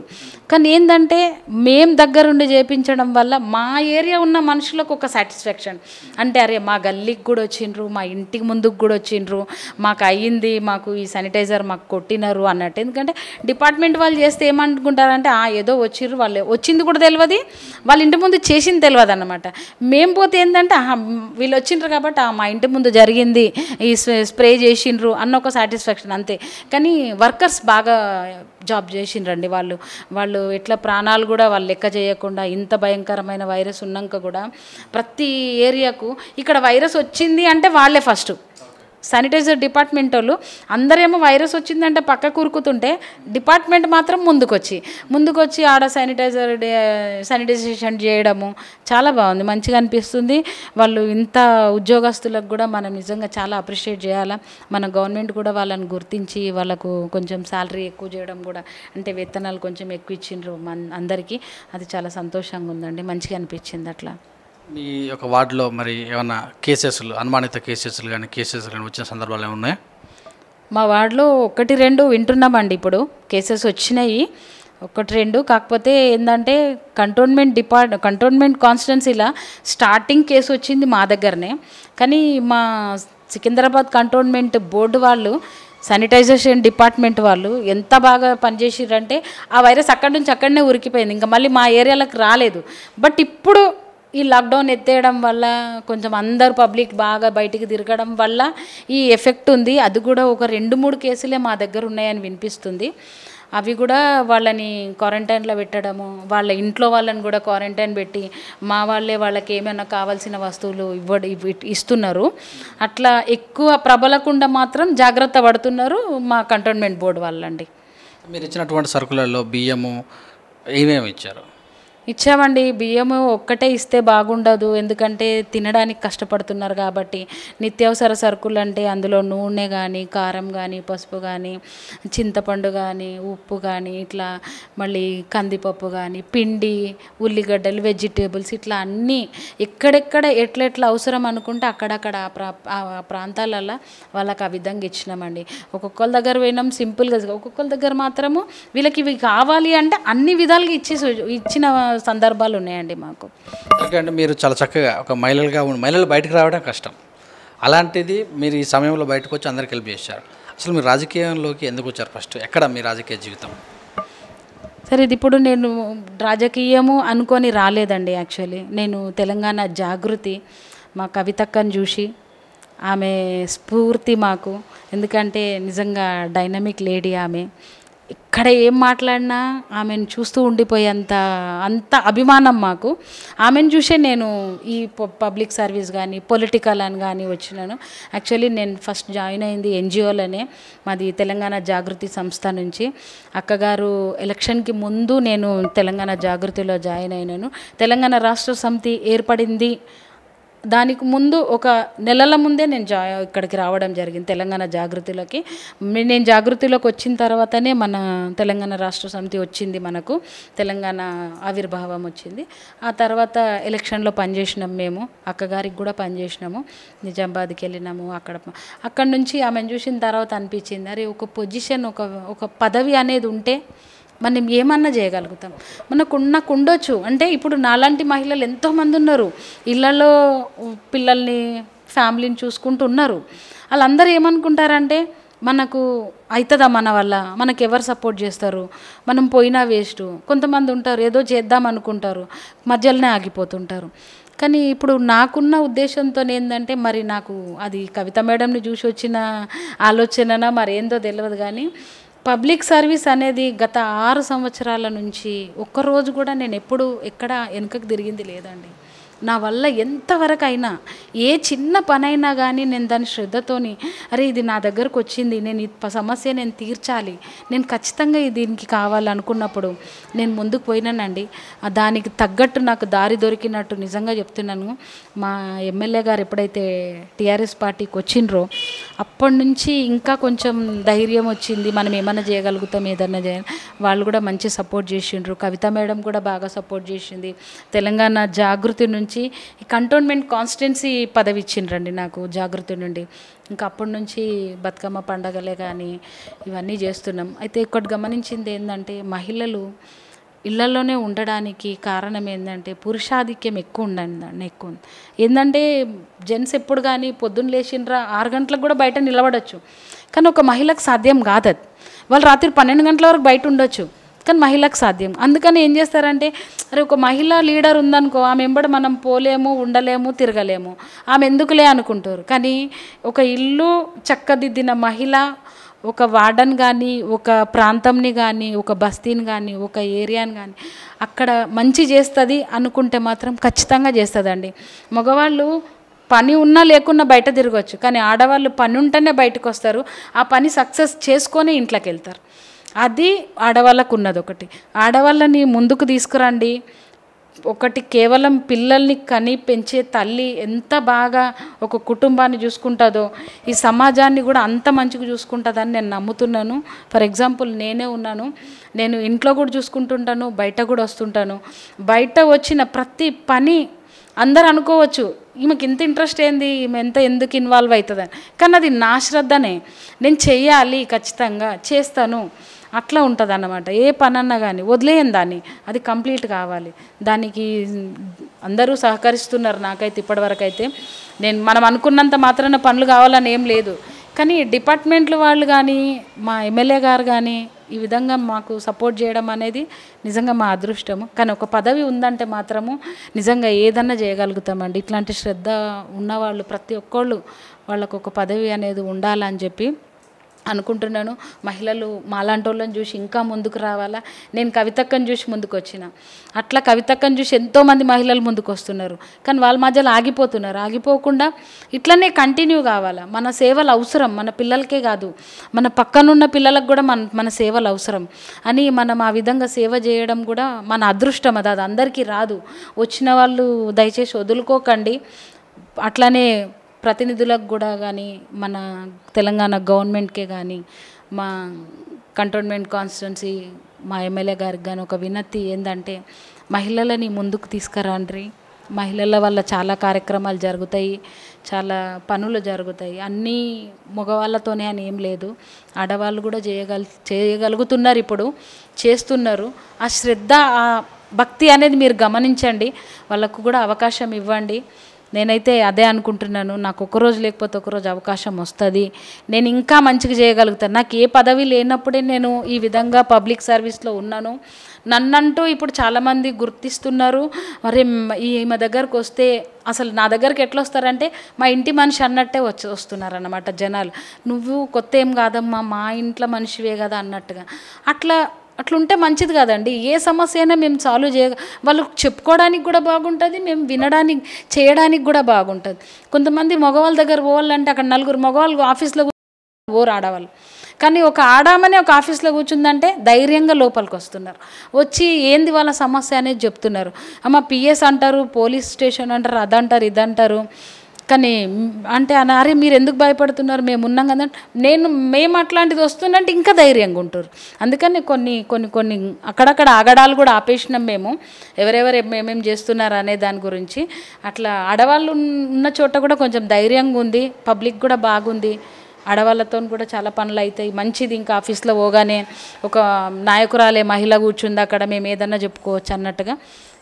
కానీ ఏంటంటే మేము దగ్గరుండి చేయించడం వల్ల మా ఏరియా ఉన్న మనుషులకు ఒక సాటిస్ఫాక్షన్. అంటే అరే మా గల్లీకి కూడా వచ్చిండ్రు, మా ఇంటికి ముందుకు కూడా వచ్చిండ్రు, మాకు అయ్యింది, మాకు ఈ శానిటైజర్ మాకు కొట్టినారు అన్నట్టు. ఎందుకంటే డిపార్ట్మెంట్ వాళ్ళు చేస్తే ఏమనుకుంటారంటే ఏదో వచ్చిర్రు, వాళ్ళు వచ్చింది కూడా తెలియదు, వాళ్ళ ఇంటి ముందు చేసింది తెలియదు అన్నమాట. మేము పోతే ఏంటంటే వీళ్ళు వచ్చిండ్రు కాబట్టి మా ఇంటి ముందు జరిగింది, ఈ స్ప్రే చేసిండ్రు అన్న ఒక సాటిస్ఫాక్షన్ అంతే. కానీ వర్కర్స్ బాగా జాబ్ చేసిండ్రండి. వాళ్ళు ఎట్లా ప్రాణాలు కూడా వాళ్ళు లెక్క చేయకుండా, ఇంత భయంకరమైన వైరస్ ఉన్నాక కూడా ప్రతి ఏరియాకు ఇక్కడ వైరస్ వచ్చింది అంటే వాళ్ళే ఫస్ట్. శానిటైజర్ డిపార్ట్మెంట్ వాళ్ళు అందరేమో వైరస్ వచ్చిందంటే పక్క కూరుకుతుంటే, డిపార్ట్మెంట్ మాత్రం ముందుకొచ్చి ఆడ శానిటైజేషన్ చేయడము చాలా బాగుంది, మంచిగా అనిపిస్తుంది. వాళ్ళు ఇంత ఉద్యోగస్తులకు కూడా మనం నిజంగా చాలా అప్రిషియేట్ చేయాలా. మన గవర్నమెంట్ కూడా వాళ్ళని గుర్తించి వాళ్ళకు కొంచెం శాలరీ ఎక్కువ చేయడం కూడా, అంటే వేతనాలు కొంచెం ఎక్కువ ఇచ్చిండ్రు అందరికీ. అది చాలా సంతోషంగా ఉందండి, మంచిగా అనిపించింది. అట్లా మీ యొక్క వార్డులో మరి ఏమైనా అనుమానిత కేసెస్లు కానీ వచ్చిన సందర్భాలు ఏమైనా ఉన్నాయా? మా వార్డులో 1-2 వింటున్నామండి. ఇప్పుడు కేసెస్ వచ్చినాయి 1-2. కాకపోతే ఏంటంటే కంటోన్మెంట్ కాన్స్టిట్యున్సీలో స్టార్టింగ్ కేసు వచ్చింది మా దగ్గరనే. కానీ మా సికింద్రాబాద్ కంటోన్మెంట్ బోర్డు వాళ్ళు, శానిటైజేషన్ డిపార్ట్మెంట్ వాళ్ళు ఎంత బాగా పనిచేసిరంటే ఆ వైరస్ అక్కడి నుంచి అక్కడనే ఉరికిపోయింది, ఇంకా మళ్ళీ మా ఏరియాలకు రాలేదు. బట్ ఇప్పుడు ఈ లాక్డౌన్ ఎత్తేయడం వల్ల కొంచెం అందరు పబ్లిక్ బాగా బయటికి తిరగడం వల్ల ఈ ఎఫెక్ట్ ఉంది. అది కూడా ఒక 2-3 కేసులే మా దగ్గర ఉన్నాయని వినిపిస్తుంది. అవి కూడా వాళ్ళని క్వారంటైన్లో పెట్టడము, వాళ్ళ ఇంట్లో వాళ్ళని కూడా క్వారంటైన్ పెట్టి మా వాళ్ళే వాళ్ళకి ఏమైనా కావాల్సిన వస్తువులు ఇస్తున్నారు. అట్లా ఎక్కువ ప్రబలకుండా మాత్రం జాగ్రత్త పడుతున్నారు మా కంటోన్మెంట్ బోర్డు వాళ్ళండి. మీరు ఇచ్చినటువంటి సరుకులలో బియ్యము ఏమేమి ఇచ్చారు? ఇచ్చామండి. బియ్యము ఒక్కటే ఇస్తే బాగుండదు, ఎందుకంటే తినడానికి కష్టపడుతున్నారు కాబట్టి. నిత్యావసర సరుకులు అంటే అందులో నూనె కానీ, కారం కానీ, పసుపు కానీ, చింతపండు కానీ, ఉప్పు కానీ, ఇట్లా మళ్ళీ కందిపప్పు కానీ, పిండి, ఉల్లిగడ్డలు, వెజిటేబుల్స్, ఇట్లా అన్నీ ఎక్కడెక్కడ ఎట్లెట్లా అవసరం అనుకుంటే అక్కడక్కడ ఆ ప్రాంతాలలో వాళ్ళకి ఆ విధంగా ఇచ్చినామండి. ఒక్కొక్కరి దగ్గర పోయినాం సింపుల్గా, ఒక్కొక్కరి దగ్గర మాత్రము వీళ్ళకి ఇవి కావాలి అంటే అన్ని విధాలుగా ఇచ్చిన సందర్భాలు ఉన్నాయండి మాకు. ఎందుకంటే మీరు చాలా చక్కగా ఒక మహిళలు బయటకు రావడం కష్టం, అలాంటిది మీరు ఈ సమయంలో బయటకు వచ్చి అందరికి హెల్ప్ చేశారు. అసలు మీరు రాజకీయంలోకి ఎందుకు వచ్చారు? ఫస్ట్ ఎక్కడ మీ రాజకీయ జీవితం? సరే, ఇది ఇప్పుడు నేను రాజకీయము అనుకొని రాలేదండి. యాక్చువల్లీ నేను తెలంగాణ జాగృతి మా కవితక్కని చూసి, ఆమె స్ఫూర్తి మాకు. ఎందుకంటే నిజంగా డైనమిక్ లేడీ ఆమె. ఇక్కడ ఏం మాట్లాడినా ఆమెను చూస్తూ ఉండిపోయేంత అభిమానం మాకు. ఆమెను చూసే నేను ఈ పబ్లిక్ సర్వీస్ కానీ, పొలిటికల్ అని కానీ వచ్చినాను. యాక్చువల్లీ నేను ఫస్ట్ జాయిన్ అయింది ఎన్జిఓలోనే, మాది తెలంగాణ జాగృతి సంస్థ నుంచి. అక్కగారు ఎలక్షన్కి ముందు నేను తెలంగాణ జాగృతిలో జాయిన్ అయినాను. తెలంగాణ రాష్ట్ర సమితి ఏర్పడింది దానికి ముందు ఒక నెలల ముందే నేను ఇక్కడికి రావడం జరిగింది తెలంగాణ జాగృతిలోకి. నేను జాగృతిలోకి వచ్చిన తర్వాతనే మన తెలంగాణ రాష్ట్ర సమితి వచ్చింది, మనకు తెలంగాణ ఆవిర్భావం వచ్చింది. ఆ తర్వాత ఎలక్షన్లో పనిచేసినాం మేము, అక్కగారికి కూడా పనిచేసినాము. నిజామాబాద్కి వెళ్ళినాము. అక్కడ నుంచి ఆమెను చూసిన తర్వాత అనిపించింది, అరే ఒక పొజిషన్, ఒక పదవి అనేది ఉంటే మనం ఏమన్నా చేయగలుగుతాం, మనకు ఉండొచ్చు. అంటే ఇప్పుడు నాలాంటి మహిళలు ఎంతోమంది ఉన్నారు, ఇళ్లలో పిల్లల్ని ఫ్యామిలీని చూసుకుంటూ ఉన్నారు. వాళ్ళందరూ ఏమనుకుంటారంటే మనకు అవుతుందా మన వల్ల, మనకు ఎవరు సపోర్ట్ చేస్తారు, మనం పోయినా వేస్ట్. కొంతమంది ఉంటారు ఏదో చేద్దాం అనుకుంటారు, మధ్యలోనే ఆగిపోతుంటారు. కానీ ఇప్పుడు నాకున్న ఉద్దేశంతో ఏంటంటే, మరి నాకు అది కవిత మేడంని చూసి వచ్చిన ఆలోచననా మరేందో తెలియదు, కానీ పబ్లిక్ సర్వీస్ అనేది గత 6 సంవత్సరాల నుంచి ఒక్కరోజు కూడా నేను ఎప్పుడు ఎక్కడ వెనుకకు తిరిగింది లేదండి. నా వల్ల ఎంతవరకు అయినా ఏ చిన్న పనైనా కానీ నేను దాని శ్రద్ధతోని, అరే ఇది నా దగ్గరకు వచ్చింది, నేను ఈ సమస్య నేను తీర్చాలి, నేను ఖచ్చితంగా దీనికి కావాలనుకున్నప్పుడు నేను ముందుకు పోయినానండి. దానికి తగ్గట్టు నాకు దారి దొరికినట్టు నిజంగా చెప్తున్నాను. మా ఎమ్మెల్యే గారు ఎప్పుడైతే టీఆర్ఎస్ పార్టీకి వచ్చిండ్రో అప్పటి నుంచి ఇంకా కొంచెం ధైర్యం వచ్చింది, మనం ఏమైనా చేయగలుగుతాం, ఏదన్నా చేయాలి. వాళ్ళు కూడా మంచి సపోర్ట్ చేసిండ్రు. కవిత మేడం కూడా బాగా సపోర్ట్ చేసింది. తెలంగాణ జాగృతి నుంచి ఈ కంటోన్మెంట్ కాన్స్టిట్యున్సీ పదవి ఇచ్చిండ్రండి నాకు జాగృతి నుండి. ఇంకా అప్పటి నుంచి బతుకమ్మ పండగలే కానీ ఇవన్నీ చేస్తున్నాం. అయితే ఇక్కడ గమనించింది ఏంటంటే, మహిళలు ఇళ్లలోనే ఉండడానికి కారణం ఏంటంటే పురుషాధిక్యం ఎక్కువ ఉండండి. ఎక్కువ ఏంటంటే జెంట్స్ ఎప్పుడు కానీ పొద్దున్న లేచిండ్రా 6 గంటలకు కూడా బయట నిలబడచ్చు, కానీ ఒక మహిళకు సాధ్యం కాదు. వాళ్ళు రాత్రి 12 గంటల వరకు బయట ఉండొచ్చు, కానీ మహిళకు సాధ్యం. అందుకని ఏం చేస్తారంటే, అరే ఒక మహిళా లీడర్ ఉందనుకో, ఆమె వెంబడి మనం పోలేము, ఉండలేము, తిరగలేము, ఆమె ఎందుకులే అనుకుంటారు. కానీ ఒక ఇల్లు చక్కదిద్దిన మహిళ ఒక వార్డన్ కానీ, ఒక ప్రాంతంని కానీ, ఒక బస్తీని కానీ, ఒక ఏరియాని కానీ అక్కడ మంచి చేస్తుంది అనుకుంటే మాత్రం ఖచ్చితంగా చేస్తుందండి. మగవాళ్ళు పని ఉన్నా లేకున్నా బయట తిరగవచ్చు, కానీ ఆడవాళ్ళు పని ఉంటేనే బయటకు వస్తారు, ఆ పని సక్సెస్ చేసుకొని ఇంట్లోకి వెళ్తారు. అది ఆడవాళ్ళకు ఉన్నది. ఒకటి ఆడవాళ్ళని ముందుకు తీసుకురండి. ఒకటి కేవలం పిల్లల్ని కని పెంచే తల్లి ఎంత బాగా ఒక కుటుంబాన్ని చూసుకుంటుందో ఈ సమాజాన్ని కూడా అంత మంచిగా చూసుకుంటుందని నేను నమ్ముతున్నాను. ఫర్ ఎగ్జాంపుల్ నేనే ఉన్నాను, నేను ఇంట్లో కూడా చూసుకుంటుంటాను, బయట కూడా వస్తుంటాను. బయట వచ్చిన ప్రతి పని అందరు అనుకోవచ్చు ఈమెకి ఇంత ఇంట్రెస్ట్ ఏంది, ఈమె ఎందుకు ఇన్వాల్వ్ అవుతుందని, కానీ అది నా శ్రద్ధనే, నేను చెయ్యాలి, ఖచ్చితంగా చేస్తాను, అట్లా ఉంటుంది అన్నమాట. ఏ పనన్నా కానీ వదిలేయను దాన్ని, అది కంప్లీట్ కావాలి. దానికి అందరూ సహకరిస్తున్నారు నాకైతే ఇప్పటివరకు అయితే. మనం అనుకున్నంత మాత్రాన పనులు కావాలని ఏం లేదు, కానీ డిపార్ట్మెంట్లు వాళ్ళు కానీ మా ఎమ్మెల్యే గారు కానీ ఈ విధంగా మాకు సపోర్ట్ చేయడం అనేది నిజంగా మా అదృష్టము. కానీ ఒక పదవి ఉందంటే మాత్రము నిజంగా ఏదన్నా చేయగలుగుతామండి. ఇట్లాంటి శ్రద్ధ ఉన్నవాళ్ళు ప్రతి ఒక్కళ్ళు వాళ్ళకు ఒక పదవి అనేది ఉండాలని చెప్పి అనుకుంటున్నాను. మహిళలు మాలాంటి వాళ్ళని చూసి ఇంకా ముందుకు రావాలా. నేను కవితక్కని చూసి ముందుకు వచ్చిన, అట్లా కవితక్కని చూసి ఎంతోమంది మహిళలు ముందుకు వస్తున్నారు, కానీ వాళ్ళ మధ్యలో ఆగిపోతున్నారు. ఆగిపోకుండా ఇట్లనే కంటిన్యూ కావాలా. మన సేవలు అవసరం, మన పిల్లలకే కాదు, మన పక్కనున్న పిల్లలకు కూడా మన సేవలు అవసరం అని మనం ఆ విధంగా సేవ చేయడం కూడా మన అదృష్టం. అది అందరికీ రాదు. వచ్చిన వాళ్ళు దయచేసి వదులుకోకండి. అట్లనే ప్రతినిధులకు కూడా కానీ, మన తెలంగాణ గవర్నమెంట్కే కానీ, మా కంటోన్మెంట్ కాన్స్టిట్యున్సీ మా ఎమ్మెల్యే గారికి కానీ ఒక వినతి ఏంటంటే, మహిళలని ముందుకు తీసుకురండి. మహిళల వల్ల చాలా కార్యక్రమాలు జరుగుతాయి, చాలా పనులు జరుగుతాయి. అన్నీ మగవాళ్ళతోనే అని ఏం లేదు, ఆడవాళ్ళు కూడా చేయగలుగుతున్నారు, ఇప్పుడు చేస్తున్నారు. ఆ శ్రద్ధ, ఆ భక్తి అనేది మీరు గమనించండి, వాళ్ళకు కూడా అవకాశం ఇవ్వండి. నేనైతే అదే అనుకుంటున్నాను. నాకు ఒకరోజు లేకపోతే ఒకరోజు అవకాశం వస్తుంది, నేను ఇంకా మంచిగా చేయగలుగుతాను. నాకు ఏ పదవి లేనప్పుడే నేను ఈ విధంగా పబ్లిక్ సర్వీస్లో ఉన్నాను. నన్నంటూ ఇప్పుడు చాలామంది గుర్తిస్తున్నారు. మరి ఈమె దగ్గరకు వస్తే అసలు నా దగ్గరికి ఎట్లా వస్తారంటే మా ఇంటి మనిషి అన్నట్టే వస్తున్నారన్నమాట జనాలు. నువ్వు కొత్త ఏం కాదమ్మా, మా ఇంట్లో మనిషివే కదా అన్నట్టుగా. అట్లుంటే మంచిది కదండి. ఏ సమస్య అయినా మేము సాల్వ్ వాళ్ళు చెప్పుకోవడానికి కూడా బాగుంటుంది, మేము వినడానికి చేయడానికి కూడా బాగుంటుంది. కొంతమంది మగవాళ్ళ దగ్గర పోవాలంటే అక్కడ 4 మగవాళ్ళు ఆఫీస్లో ఓరు ఆడవాళ్ళు, కానీ ఒక ఆడామని ఒక ఆఫీస్లో కూర్చుందంటే ధైర్యంగా లోపలికి వస్తున్నారు, వచ్చి ఏంది వాళ్ళ సమస్య అనేది చెప్తున్నారు. అమ్మ పిఎస్ అంటారు, పోలీస్ స్టేషన్ అంటారు, అదంటారు ఇదంటారు. కానీ అంటే అరే మీరు ఎందుకు భయపడుతున్నారు, మేము ఉన్నాం కదా. మేము అట్లాంటిది వస్తుందంటే ఇంకా ధైర్యంగా ఉంటారు. అందుకని కొన్ని అక్కడక్కడ ఆగడాలు కూడా ఆపేసినాం మేము, ఎవరెవరు మేమేం చేస్తున్నారు అనే దాని గురించి. అట్లా ఆడవాళ్ళు ఉన్న చోట కూడా కొంచెం ధైర్యంగా ఉంది, పబ్లిక్ కూడా బాగుంది, ఆడవాళ్ళతో కూడా చాలా పనులు అవుతాయి, మంచిది. ఇంకా ఆఫీస్లో పోగానే ఒక నాయకురాలే మహిళ కూర్చుంది అక్కడ, మేము ఏదన్నా చెప్పుకోవచ్చు అన్నట్టుగా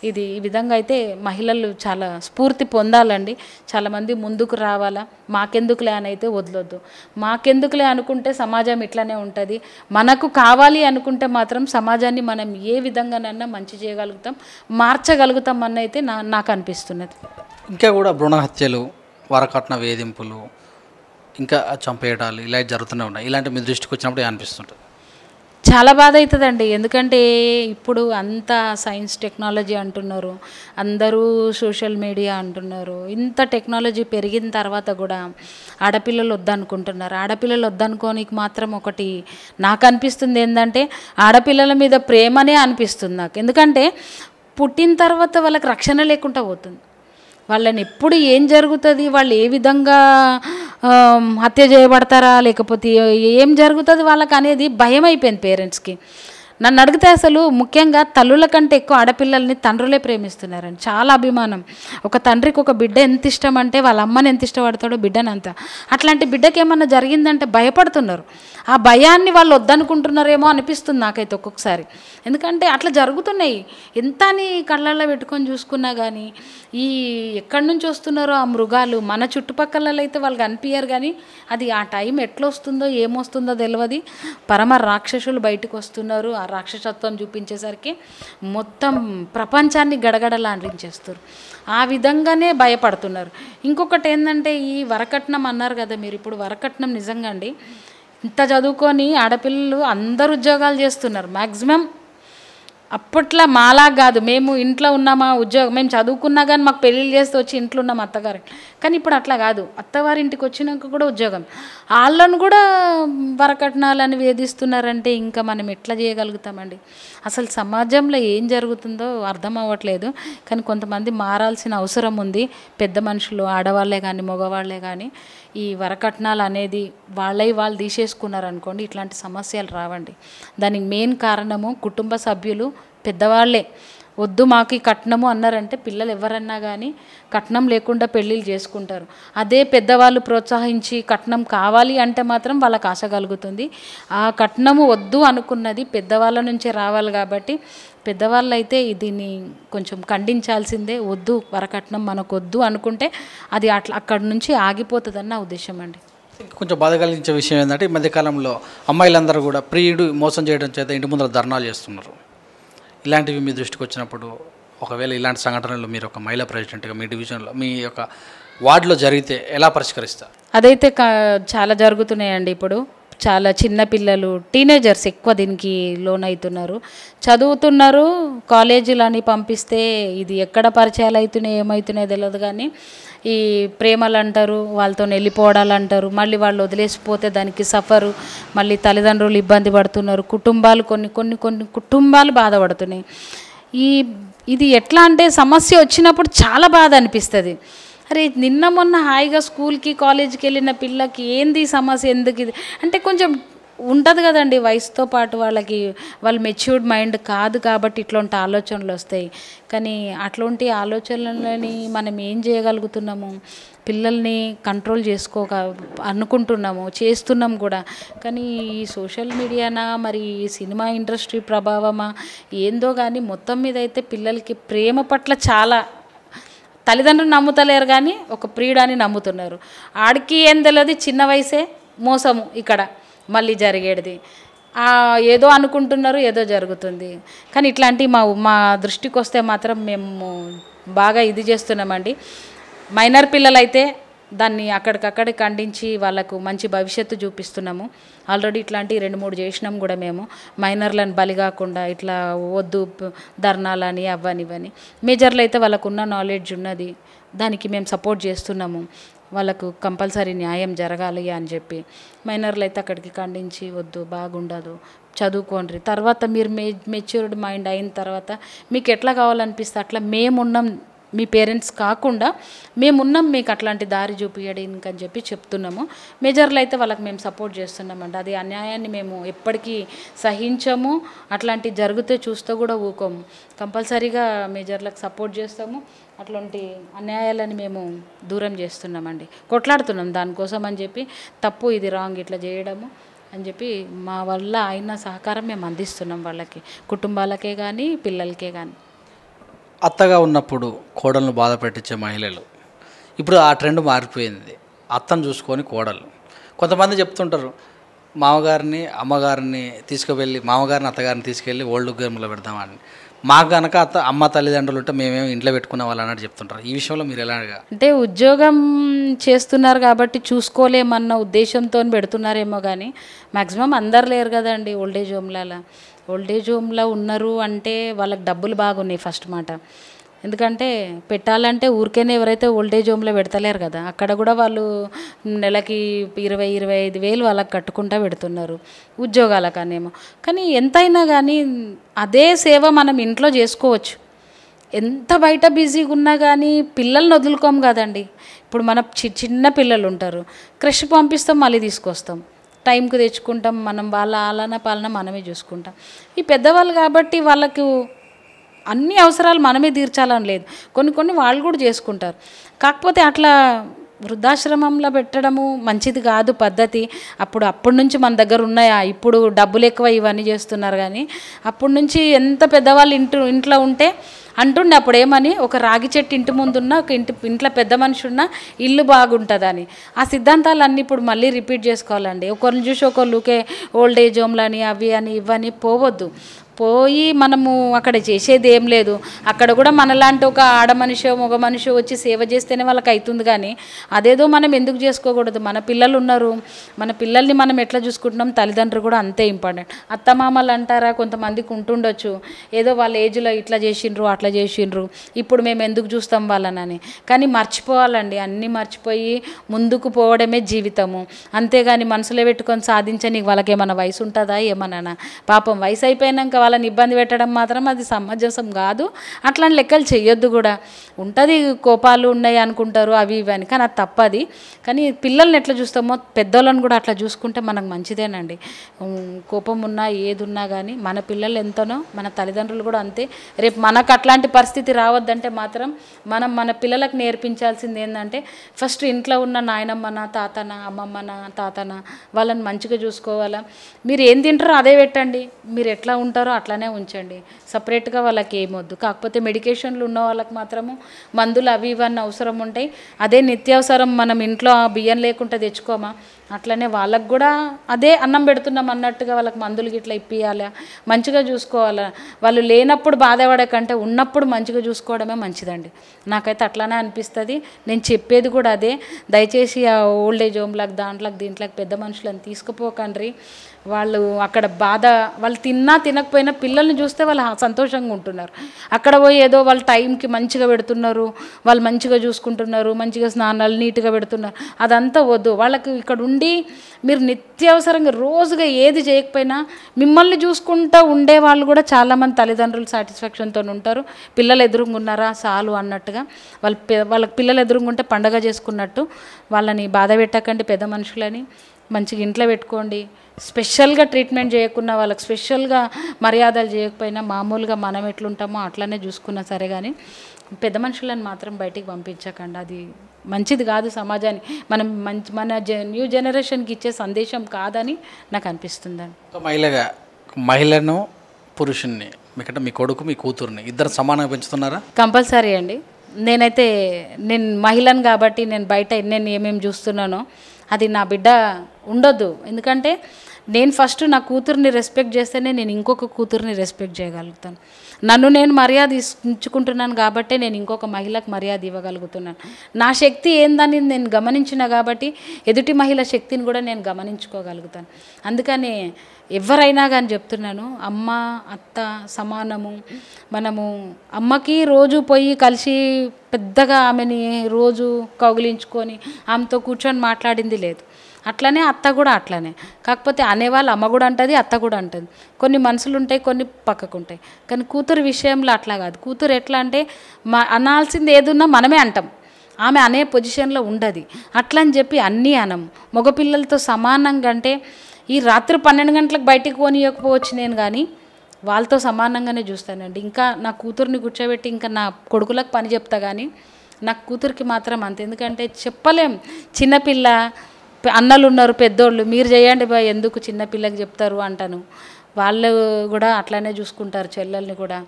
ఇది ఈ విధంగా అయితే మహిళలు చాలా స్ఫూర్తి పొందాలండి. చాలామంది ముందుకు రావాలా. మాకెందుకులే అని అయితే వదలొద్దు. మాకెందుకులే అనుకుంటే సమాజం ఇట్లనే ఉంటుంది. మనకు కావాలి అనుకుంటే మాత్రం సమాజాన్ని మనం ఏ విధంగానన్నా మంచి చేయగలుగుతాం, మార్చగలుగుతాం అని అయితే నాకు అనిపిస్తున్నది. ఇంకా కూడా భ్రూణ హత్యలు, వరకట్న వేధింపులు, ఇంకా చంపేయడాలు ఇలా జరుగుతూనే ఉన్నాయి. ఇలాంటి మీ దృష్టికి వచ్చినప్పుడు అనిపిస్తుంటుంది. చాలా బాధ అవుతుందండి. ఎందుకంటే ఇప్పుడు అంతా సైన్స్ టెక్నాలజీ అంటున్నారు, అందరూ సోషల్ మీడియా అంటున్నారు. ఇంత టెక్నాలజీ పెరిగిన తర్వాత కూడా ఆడపిల్లలు వద్దనుకుంటున్నారు. ఆడపిల్లలు వద్దనుకోనికి మాత్రం ఒకటి నాకు అనిపిస్తుంది ఏంటంటే, ఆడపిల్లల మీద ప్రేమనే అనిపిస్తుంది నాకు. ఎందుకంటే పుట్టిన తర్వాత వాళ్ళకి రక్షణ లేకుండా పోతుంది. వాళ్ళని ఎప్పుడు ఏం జరుగుతుంది, వాళ్ళు ఏ విధంగా హత్య చేయబడతారా, లేకపోతే ఏం జరుగుతుంది వాళ్ళకి అనేది భయం అయిపోయింది పేరెంట్స్కి. నన్ను అడిగితే అసలు ముఖ్యంగా తల్లుల కంటే ఎక్కువ ఆడపిల్లల్ని తండ్రులే ప్రేమిస్తున్నారండి. చాలా అభిమానం. ఒక తండ్రికి ఒక బిడ్డ ఎంత ఇష్టం అంటే వాళ్ళ అమ్మని ఎంత ఇష్టపడతాడో బిడ్డని అంత. అట్లాంటి బిడ్డకి ఏమన్నా జరిగిందంటే భయపడుతున్నారు. ఆ భయాన్ని వాళ్ళు వద్దనుకుంటున్నారేమో అనిపిస్తుంది నాకైతే ఒక్కొక్కసారి. ఎందుకంటే అట్లా జరుగుతున్నాయి. ఎంత అని కళ్ళల్లో పెట్టుకొని చూసుకున్నా కానీ ఈ ఎక్కడి నుంచి వస్తున్నారో ఆ మృగాలు మన చుట్టుపక్కల అయితే వాళ్ళకి అనిపించారు. కానీ అది ఆ టైం ఎట్లా వస్తుందో ఏమొస్తుందో తెలియదు. పరమ రాక్షసులు బయటకు వస్తున్నారు. ఆ రాక్షసత్వం చూపించేసరికి మొత్తం ప్రపంచాన్ని గడగడలాడించేస్తారు. ఆ విధంగానే భయపడుతున్నారు. ఇంకొకటి ఏంటంటే ఈ వరకట్నం అన్నారు కదా మీరు. ఇప్పుడు వరకట్నం నిజంగా అండి, ఇంత చదువుకొని ఆడపిల్లలు అందరు ఉద్యోగాలు చేస్తున్నారు మ్యాక్సిమం. అప్పట్లో మాలా కాదు, మేము ఇంట్లో ఉన్నామా ఉద్యోగం, మేము చదువుకున్నా కానీ మాకు పెళ్ళిళ్ళు చేస్తే వచ్చి ఇంట్లో ఉన్నాం అత్తగారి. కానీ ఇప్పుడు అట్లా కాదు, అత్తవారింటికి వచ్చినాక కూడా ఉద్యోగం. వాళ్ళను కూడా వరకట్నాలని వేధిస్తున్నారంటే ఇంకా మనం ఎట్లా చేయగలుగుతామండి? అసలు సమాజంలో ఏం జరుగుతుందో అర్థం అవ్వట్లేదు. కానీ కొంతమంది మారాల్సిన అవసరం ఉంది. పెద్ద మనుషులు, ఆడవాళ్ళే కానీ మగవాళ్ళే కానీ ఈ వరకట్నాలు అనేది వాళ్ళు తీసేసుకున్నారనుకోండి, ఇట్లాంటి సమస్యలు రావండి. దానికి మెయిన్ కారణము కుటుంబ సభ్యులు, పెద్దవాళ్ళే. వద్దు మాకు ఈ కట్నము అన్నారంటే పిల్లలు ఎవరన్నా కానీ కట్నం లేకుండా పెళ్ళిళ్ళు చేసుకుంటారు. అదే పెద్దవాళ్ళు ప్రోత్సహించి కట్నం కావాలి అంటే మాత్రం వాళ్ళకి ఆశ కలుగుతుంది. ఆ కట్నము వద్దు అనుకున్నది పెద్దవాళ్ళ నుంచే రావాలి. కాబట్టి పెద్దవాళ్ళు అయితే దీన్ని కొంచెం ఖండించాల్సిందే. వద్దు వరకట్నం మనకు వద్దు అనుకుంటే అది అక్కడి నుంచి ఆగిపోతుందని నా ఉద్దేశం అండి. కొంచెం బాధ కలిగించే విషయం ఏంటంటే ఈ మధ్యకాలంలో అమ్మాయిలందరూ కూడా ప్రియుడు మోసం చేయడం చేత ఇంటి ముందర ధర్నాలు చేస్తున్నారు. ఇలాంటివి మీ దృష్టికి వచ్చినప్పుడు, ఒకవేళ ఇలాంటి సంఘటనలు మీరు ఒక మహిళా ప్రెసిడెంట్గా మీ డివిజన్లో మీ యొక్క వార్డులో జరిగితే ఎలా పరిష్కరిస్తారు? అదైతే చాలా జరుగుతున్నాయండి. ఇప్పుడు చాలా చిన్న పిల్లలు, టీనేజర్స్ ఎక్కువ దీనికి లోన్ అవుతున్నారు. చదువుతున్నారు, కాలేజీలని పంపిస్తే ఇది ఎక్కడ పరిచయాలు అవుతున్నాయి ఏమవుతున్నాయో తెలియదు. కానీ ఈ ప్రేమలు అంటారు, వాళ్ళతో వెళ్ళిపోవడాలు అంటారు, మళ్ళీ వాళ్ళు వదిలేసిపోతే దానికి సఫరు, మళ్ళీ తల్లిదండ్రులు ఇబ్బంది పడుతున్నారు, కుటుంబాలు కొన్ని కొన్ని కొన్ని కుటుంబాలు బాధపడుతున్నాయి. ఇది ఎట్లా అంటే సమస్య వచ్చినప్పుడు చాలా బాధ అనిపిస్తుంది. అరే నిన్న మొన్న హాయిగా స్కూల్కి కాలేజీకి వెళ్ళిన పిల్లకి ఏంది సమస్య, ఎందుకు ఇది అంటే కొంచెం ఉంటుంది కదండి. వయసుతో పాటు వాళ్ళు మెచ్యూర్డ్ మైండ్ కాదు కాబట్టి ఇట్లాంటి ఆలోచనలు వస్తాయి. కానీ అట్లాంటి ఆలోచనలని మనం ఏం చేయగలుగుతున్నాము? పిల్లల్ని కంట్రోల్ అనుకుంటున్నాము, చేస్తున్నాం కూడా. కానీ ఈ సోషల్ మీడియానా మరి సినిమా ఇండస్ట్రీ ప్రభావమా ఏందో కానీ మొత్తం మీద అయితే పిల్లలకి ప్రేమ పట్ల చాలా తల్లిదండ్రులు నమ్ముతలేరు కానీ ఒక ప్రియుడాన్ని నమ్ముతున్నారు. ఆడికి ఏం తెలియదు, చిన్న వయసే మోసము ఇక్కడ మళ్ళీ జరిగేది. ఏదో అనుకుంటున్నారు, ఏదో జరుగుతుంది. కానీ ఇట్లాంటి మా దృష్టికి వస్తే మాత్రం మేము బాగా ఇది చేస్తున్నామండి. మైనర్ పిల్లలైతే దాన్ని అక్కడికక్కడ ఖండించి వాళ్ళకు మంచి భవిష్యత్తు చూపిస్తున్నాము. ఆల్రెడీ ఇట్లాంటి 2-3 చేసినాం కూడా మేము. మైనర్లను బలి కాకుండా ఇట్లా వద్దు ధర్నాలని అవ్వని ఇవని. మేజర్లు అయితే వాళ్ళకున్న నాలెడ్జ్ ఉన్నది, దానికి మేము సపోర్ట్ చేస్తున్నాము. వాళ్ళకు కంపల్సరీ న్యాయం జరగాలి అని చెప్పి. మైనర్లు అయితే అక్కడికి ఖండించి వద్దు బాగుండదు, చదువుకోండి, తర్వాత మీరు మెచ్యూర్డ్ మైండ్ అయిన తర్వాత మీకు ఎట్లా కావాలనిపిస్తే అట్లా మేమున్నాం, మీ పేరెంట్స్ కాకుండా మేమున్నాం, మీకు అట్లాంటి దారి చూపించడానికి అని చెప్పి చెప్తున్నాము. మేజర్లు అయితే వాళ్ళకి మేము సపోర్ట్ చేస్తున్నామండి. అది అన్యాయాన్ని మేము ఎప్పటికీ సహించము. అట్లాంటి జరిగితే చూస్తూ కూడా ఊకోము. కంపల్సరీగా మేజర్లకు సపోర్ట్ చేస్తాము. అట్లాంటి అన్యాయాలని మేము దూరం చేస్తున్నామండి, కొట్లాడుతున్నాం దానికోసం అని చెప్పి. తప్పు, ఇది రాంగ్, ఇట్లా చేయడము అని చెప్పి మా వల్ల అయిన సహకారం మేము అందిస్తున్నాం వాళ్ళకి, కుటుంబాలకే కానీ పిల్లలకే కానీ. అత్తగా ఉన్నప్పుడు కోడలను బాధ పెట్టించే మహిళలు ఇప్పుడు ఆ ట్రెండ్ మారిపోయింది. అత్తను చూసుకొని కోడలు. కొంతమంది చెప్తుంటారు మామగారిని అమ్మగారిని తీసుకువెళ్ళి మామగారిని అత్తగారిని తీసుకెళ్ళి ఓల్డ్ గేమ్లో పెడదామని. మాకు కనుక అమ్మ తల్లిదండ్రులు ఉంటే మేమేమో ఇంట్లో పెట్టుకునే వాళ్ళు అన్నట్టు చెప్తుంటారు. ఈ విషయంలో మీరు ఎలాగా? అంటే ఉద్యోగం చేస్తున్నారు కాబట్టి చూసుకోలేమన్న ఉద్దేశంతో పెడుతున్నారేమో కానీ మ్యాక్సిమం అందరు లేరు కదండి ఓల్డేజ్ హోమ్లలో. ఓల్డేజ్ హోమ్లో ఉన్నారు అంటే వాళ్ళకి డబ్బులు బాగున్నాయి ఫస్ట్ మాట. ఎందుకంటే పెట్టాలంటే ఊరికేనే ఎవరైతే ఓల్డేజ్ హోమ్లో పెడతలేరు కదా, అక్కడ కూడా వాళ్ళు నెలకి 20-25 వేలు వాళ్ళకి కట్టుకుంటా పెడుతున్నారు ఉద్యోగాలకనేమో. కానీ ఎంతైనా కానీ అదే సేవ మనం ఇంట్లో చేసుకోవచ్చు. ఎంత బయట బిజీగా ఉన్నా కానీ పిల్లల్ని వదులుకోము కదండి. ఇప్పుడు మన చిన్న పిల్లలు ఉంటారు, క్రష్ పంపిస్తాం, మళ్ళీ తీసుకొస్తాం, టైంకి తెచ్చుకుంటాం, మనం వాళ్ళ ఆలన పాలన మనమే చూసుకుంటాం. ఈ పెద్దవాళ్ళు కాబట్టి వాళ్ళకు అన్ని అవసరాలు మనమే తీర్చాలని లేదు, కొన్ని వాళ్ళు కూడా చేసుకుంటారు. కాకపోతే అట్లా వృద్ధాశ్రమంలో పెట్టడము మంచిది కాదు పద్ధతి. అప్పటి నుంచి మన దగ్గర ఉన్నాయా, ఇప్పుడు డబ్బులు ఎక్కువ ఇవన్నీ చేస్తున్నారు. కానీ అప్పటి నుంచి ఎంత పెద్దవాళ్ళు ఇంట్లో ఉంటే అంటుండే అప్పుడు ఏమని, ఒక రాగి చెట్టు ఇంటి ముందున్న ఒక ఇంట్లో పెద్ద మనిషి ఉన్న ఇల్లు బాగుంటుందని. ఆ సిద్ధాంతాలన్నీ ఇప్పుడు మళ్ళీ రిపీట్ చేసుకోవాలండి. ఒకరిని చూసి ఒకళ్ళుకే ఓల్డ్ ఏజ్ హోమ్లని అవి అని ఇవన్నీ పోవద్దు. పోయి మనము అక్కడ చేసేది ఏం లేదు. అక్కడ కూడా మనలాంటి ఒక ఆడ మనిషో మగ మనిషో వచ్చి సేవ చేస్తేనే వాళ్ళకి అవుతుంది. కానీ అదేదో మనం ఎందుకు చేసుకోకూడదు? మన పిల్లలు ఉన్నారు, మన పిల్లల్ని మనం ఎట్లా చూసుకుంటున్నాం, తల్లిదండ్రులు కూడా అంతే ఇంపార్టెంట్. అత్తమామలు అంటారా కొంతమందికి ఉంటుండొచ్చు, ఏదో వాళ్ళ ఏజ్లో ఇట్లా చేసిండ్రు అట్లా చేసిండ్రు, ఇప్పుడు మేము ఎందుకు చూస్తాం వాళ్ళనని. కానీ మర్చిపోవాలండి, అన్నీ మర్చిపోయి ముందుకు పోవడమే జీవితము. అంతేగాని మనసులో పెట్టుకొని సాధించని వాళ్ళకేమన్నా వయసు ఉంటుందా ఏమన్నా? పాపం వయసు అయిపోయినాక వాళ్ళని ఇబ్బంది పెట్టడం మాత్రం అది సమంజసం కాదు. అట్లాంటి లెక్కలు చెయ్యొద్దు కూడా. ఉంటుంది, కోపాలు ఉన్నాయి అనుకుంటారు అవి ఇవి అని, కానీ అది తప్పది. కానీ పిల్లల్ని ఎట్లా చూస్తామో పెద్దోళ్ళని కూడా అట్లా చూసుకుంటే మనకు మంచిదేనండి. కోపం ఉన్నా ఏది ఉన్నా కానీ మన పిల్లలు ఎంతనో మన తల్లిదండ్రులు కూడా అంతే. రేపు మనకు అట్లాంటి పరిస్థితి రావద్దంటే మాత్రం మనం మన పిల్లలకు నేర్పించాల్సింది ఏంటంటే ఫస్ట్ ఇంట్లో ఉన్న నాయనమ్మన తాతన అమ్మమ్మన తాతన వాళ్ళని మంచిగా చూసుకోవాలా. మీరు ఏం తింటారో అదే పెట్టండి, మీరు ఎట్లా ఉంటారో అట్లానే ఉంచండి. సపరేట్గా వాళ్ళకి ఏమొద్దు. కాకపోతే మెడికేషన్లు ఉన్న వాళ్ళకి మాత్రము మందులు అవి ఇవన్నీ అవసరం ఉంటాయి. అదే నిత్యావసరం మనం ఇంట్లో బియ్యం లేకుండా తెచ్చుకోమా, అట్లనే వాళ్ళకు కూడా అదే అన్నం పెడుతున్నాం అన్నట్టుగా వాళ్ళకి మందులు గిట్లా ఇప్పియాలా, మంచిగా చూసుకోవాలా. వాళ్ళు లేనప్పుడు బాధపడకంటే ఉన్నప్పుడు మంచిగా చూసుకోవడమే మంచిదండి. నాకైతే అట్లానే అనిపిస్తుంది. నేను చెప్పేది కూడా అదే. దయచేసి ఆ ఓల్డ్ ఏజ్ హోమ్లకు దీంట్లోకి పెద్ద మనుషులను తీసుకుపోకండి. వాళ్ళు అక్కడ బాధ, వాళ్ళు తిన్నా తినకపోయినా పిల్లల్ని చూస్తే వాళ్ళు సంతోషంగా ఉంటున్నారు. అక్కడ పోయి ఏదో వాళ్ళు టైంకి మంచిగా పెడుతున్నారు, వాళ్ళు మంచిగా చూసుకుంటున్నారు, మంచిగా స్నానాలు నీట్గా పెడుతున్నారు, అదంతా వద్దు. వాళ్ళకి ఇక్కడ ఉండి మీరు నిత్యావసరంగా రోజుగా ఏది చేయకపోయినా మిమ్మల్ని చూసుకుంటూ ఉండే వాళ్ళు కూడా చాలామంది తల్లిదండ్రులు సాటిస్ఫాక్షన్తో ఉంటారు. పిల్లలు ఎదురుగున్నారా చాలు అన్నట్టుగా వాళ్ళకి పిల్లలు ఎదురుగుంటే పండగ చేసుకున్నట్టు. వాళ్ళని బాధ పెట్టకండి, పెద్ద మనుషులని మంచిగా ఇంట్లో పెట్టుకోండి. స్పెషల్గా ట్రీట్మెంట్ చేయకున్నా, వాళ్ళకి స్పెషల్గా మర్యాదలు చేయకపోయినా మామూలుగా మనం ఎట్లుంటామో అట్లనే చూసుకున్నా సరే, కానీ పెద్ద మనుషులను మాత్రం బయటికి పంపించకండి. అది మంచిది కాదు సమాజానికి. మనం మన న్యూ జనరేషన్కి ఇచ్చే సందేశం కాదని నాకు అనిపిస్తుందండి. ఒక మహిళను పురుషుణ్ణి మీకంటే మీ కొడుకు మీ కూతురుని ఇద్దరు సమానంగా పెంచుతున్నారా? కంపల్సరీ అండి. నేను మహిళను కాబట్టి బయట నేను ఏమేమి చూస్తున్నానో అది నా బిడ్డ ఉండొద్దు. ఎందుకంటే నేను ఫస్ట్ నా కూతుర్ని రెస్పెక్ట్ చేస్తేనే నేను ఇంకొక కూతుర్ని రెస్పెక్ట్ చేయగలుగుతాను. నన్ను నేను మర్యాద ఇచ్చుకుంటున్నాను కాబట్టే నేను ఇంకొక మహిళకు మర్యాద ఇవ్వగలుగుతున్నాను. నా శక్తి ఏందని నేను గమనించిన కాబట్టి ఎదుటి మహిళ శక్తిని కూడా నేను గమనించుకోగలుగుతాను. అందుకని ఎవరైనా కానీ చెప్తున్నాను, అమ్మ అత్త సమానము. మనము అమ్మకి రోజు పోయి కలిసి పెద్దగా ఆమెని రోజు కౌగిలించుకొని ఆమెతో కూర్చొని మాట్లాడింది లేదు. అట్లనే అత్త కూడా అట్లనే. కాకపోతే అనేవాళ్ళు అమ్మ కూడా అంటుంది, అత్త కూడా అంటుంది. కొన్ని మనసులు ఉంటాయి, కొన్ని పక్కకు ఉంటాయి. కానీ కూతురు విషయంలో అట్లా కాదు. కూతురు ఎట్లా అంటే అనాల్సింది ఏదున్నా మనమే అంటాం, ఆమె అనే పొజిషన్లో ఉండదు. అట్లా అని చెప్పి అన్నీ అనం. మగపిల్లలతో సమానంగా అంటే ఈ రాత్రి 12 గంటలకు బయటికి పోనీయకపోవచ్చు నేను, కానీ వాళ్ళతో సమానంగానే చూస్తానండి. ఇంకా నా కూతుర్ని కూర్చోబెట్టి ఇంకా నా కొడుకులకు పని చెప్తా, కానీ నా కూతురికి మాత్రం అంతే. ఎందుకంటే చెప్పలేం, చిన్నపిల్ల, అన్నలు ఉన్నారు పెద్దోళ్ళు, మీరు చేయండి బా, ఎందుకు చిన్నపిల్లకి చెప్తారు అంటాను. వాళ్ళు కూడా అట్లానే చూసుకుంటారు చెల్లెల్ని కూడా.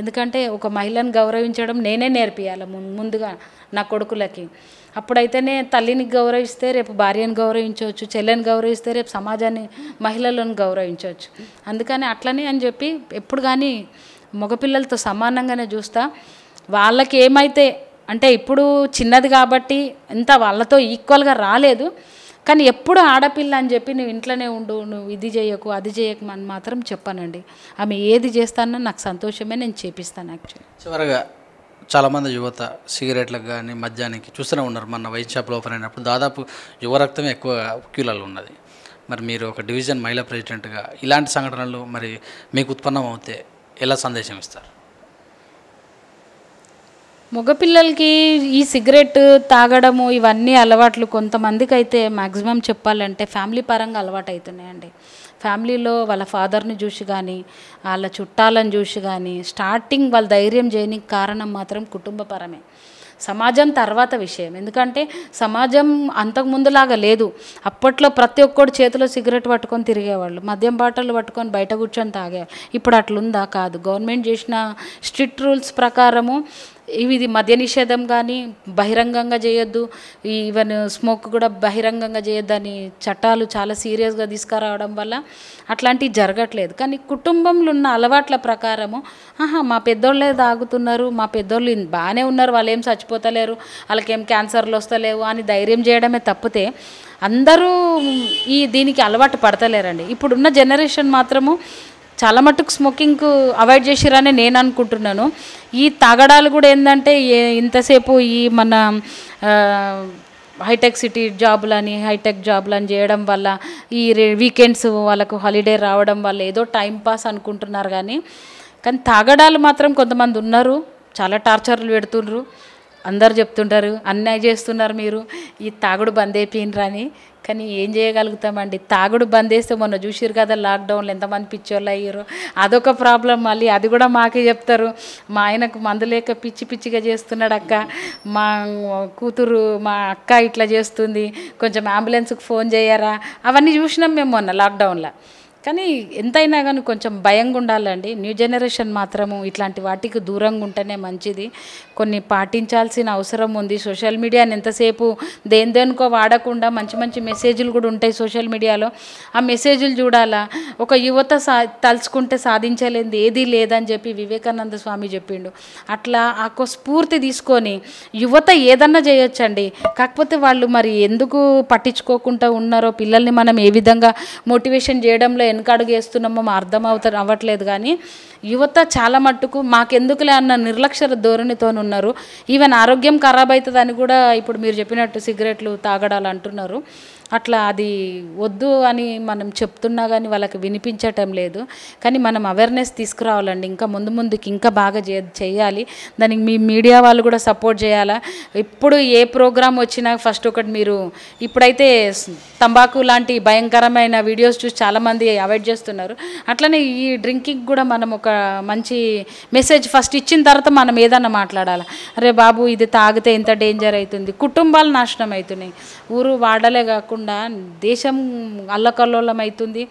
ఎందుకంటే ఒక మహిళను గౌరవించడం నేనే నేర్పియాలి ముందుగా నా కొడుకులకి. అప్పుడైతేనే తల్లిని గౌరవిస్తే రేపు భార్యను గౌరవించవచ్చు, చెల్లెని గౌరవిస్తే రేపు సమాజాన్ని మహిళలను గౌరవించవచ్చు. అందుకని అట్లనే అని చెప్పి ఎప్పుడు కానీ మగపిల్లలతో సమానంగానే చూస్తా. వాళ్ళకి ఏమైతే అంటే ఇప్పుడు చిన్నది కాబట్టి ఇంత వాళ్ళతో ఈక్వల్గా రాలేదు, కానీ ఎప్పుడు ఆడపిల్ల అని చెప్పి నువ్వు ఇంట్లోనే ఉండు, నువ్వు ఇది చేయకు అది చేయకు అని మాత్రం చెప్పానండి. ఆమె ఏది చేస్తానో నాకు సంతోషమే, నేను చేపిస్తాను. యాక్చువల్లీ చివరగా చాలామంది యువత సిగరెట్లకు కానీ మద్యానికి చూస్తూనే ఉన్నారు. మన వైన్ షాప్లో ఓపెన్ అయినప్పుడు దాదాపు యువ రక్తమే ఎక్కువ క్యూలలో ఉన్నది. మరి మీరు ఒక డివిజన్ మహిళా ప్రెసిడెంట్గా ఇలాంటి సంఘటనలు మరి మీకు ఉత్పన్నం అవుతే ఎలా సందేశం ఇస్తారు? మగపిల్లలకి ఈ సిగరెట్ తాగడము ఇవన్నీ అలవాట్లు కొంతమందికి అయితే మ్యాక్సిమం చెప్పాలంటే ఫ్యామిలీ పరంగా అలవాటు అవుతున్నాయండి. ఫ్యామిలీలో వాళ్ళ ఫాదర్ని చూసి కానీ వాళ్ళ చుట్టాలను చూసి కానీ స్టార్టింగ్ వాళ్ళు ధైర్యం చేయడానికి కారణం మాత్రం కుటుంబపరమే. సమాజం తర్వాత విషయం. ఎందుకంటే సమాజం అంతకుముందులాగా లేదు. అప్పట్లో ప్రతి ఒక్కడు చేతిలో సిగరెట్ పట్టుకొని తిరిగేవాళ్ళు, మద్యం బాటలు పట్టుకొని బయట కూర్చొని తాగేవాళ్ళు. ఇప్పుడు అట్లుందా? కాదు. గవర్నమెంట్ చేసిన స్ట్రిక్ట్ రూల్స్ ప్రకారము ఇది మద్య నిషేధం కానీ బహిరంగంగా చేయొద్దు, ఈవెన్ స్మోక్ కూడా బహిరంగంగా చేయొద్దని చట్టాలు చాలా సీరియస్గా తీసుకురావడం వల్ల అట్లాంటివి జరగట్లేదు. కానీ కుటుంబంలో ఉన్న అలవాట్ల ప్రకారము మా పెద్దోళ్ళే తాగుతున్నారు, మా పెద్దోళ్ళు బాగానే ఉన్నారు, వాళ్ళు ఏం చచ్చిపోతలేరు, వాళ్ళకేం క్యాన్సర్లు వస్తలేవు అని ధైర్యం చేయడమే తప్పితే అందరూ దీనికి అలవాటు పడతలేరండి. ఇప్పుడున్న జనరేషన్ మాత్రము చాలా మట్టుకు స్మోకింగ్కు అవాయిడ్ చేసిరని నేను అనుకుంటున్నాను. ఈ తాగడాలు కూడా ఏంటంటే ఇంతసేపు ఈ మన హైటెక్ సిటీ జాబులని హైటెక్ జాబులని చేయడం వల్ల ఈ వీకెండ్స్ వాళ్ళకు హాలిడే రావడం వల్ల ఏదో టైంపాస్ అనుకుంటున్నారు. కానీ తాగడాలు మాత్రం కొంతమంది ఉన్నారు, చాలా టార్చర్లు పెడుతుండ్రు. అందరు చెప్తుంటారు అన్యాయం చేస్తున్నారు మీరు, ఈ తాగుడు బంద్ అయిపోయినరా అని. కానీ ఏం చేయగలుగుతామండి? తాగుడు బంద్ చేస్తే మొన్న చూసిరు కదా లాక్డౌన్లో ఎంతమంది పిచ్చోళ్ళు అయ్యారు. అదొక ప్రాబ్లం. మళ్ళీ అది కూడా మాకే చెప్తారు, మా ఆయనకు మందు లేక పిచ్చి పిచ్చిగా చేస్తున్నాడు అక్క, మా కూతురు మా అక్క ఇట్లా చేస్తుంది, కొంచెం అంబులెన్స్కి ఫోన్ చేయరా. అవన్నీ చూసినాం మేము మొన్న లాక్డౌన్లో. కానీ ఎంతైనా కానీ కొంచెం భయంగా ఉండాలండి. న్యూ జనరేషన్ మాత్రము ఇట్లాంటి వాటికి దూరంగా ఉంటేనే మంచిది. కొన్ని పాటించాల్సిన అవసరం ఉంది. సోషల్ మీడియాని ఎంతసేపు దేనికో వాడకుండా మంచి మంచి మెసేజ్లు కూడా ఉంటాయి సోషల్ మీడియాలో, ఆ మెసేజ్లు చూడాలా. ఒక యువత తలుచుకుంటే సాధించలేనిది ఏదీ లేదని చెప్పి వివేకానంద స్వామి చెప్పిండు. అట్లా ఆ స్ఫూర్తి తీసుకొని యువత ఏదన్నా చేయొచ్చండి. కాకపోతే వాళ్ళు మరి ఎందుకు పట్టించుకోకుండా ఉన్నారో, పిల్లల్ని మనం ఏ విధంగా మోటివేషన్ చేయడంలో వెనకడుగు వేస్తున్నామో అవ్వట్లేదు. కానీ యువత చాలా మట్టుకు మాకెందుకులే అన్న నిర్లక్ష్య ధోరణితో ఉన్నారు. ఈవెన్ ఆరోగ్యం ఖరాబ్ అవుతుందని కూడా ఇప్పుడు మీరు చెప్పినట్టు సిగరెట్లు తాగడాలు అంటున్నారు. అట్లా అది వద్దు అని మనం చెప్తున్నా కానీ వాళ్ళకి వినిపించటం లేదు. కానీ మనం అవేర్నెస్ తీసుకురావాలండి. ఇంకా ముందుకి ఇంకా బాగా చేయాలి. దానికి మీ మీడియా వాళ్ళు కూడా సపోర్ట్ చేయాలా. ఇప్పుడు ఏ ప్రోగ్రాం వచ్చినా ఫస్ట్ ఒకటి మీరు ఇప్పుడైతే తంబాకు లాంటి భయంకరమైన వీడియోస్ చూసి చాలామంది అవాయిడ్ చేస్తున్నారు. అట్లనే ఈ డ్రింకింగ్ కూడా మనం ఒక మంచి మెసేజ్ ఫస్ట్ ఇచ్చిన తర్వాత మనం ఏదన్నా మాట్లాడాలి. అరే బాబు ఇది తాగితే ఇంత డేంజర్ అవుతుంది, కుటుంబాలు నాశనం అవుతున్నాయి, ఊరు వాడలే కాకుండా దేశం అల్లకల్లోలం అవుతుంది.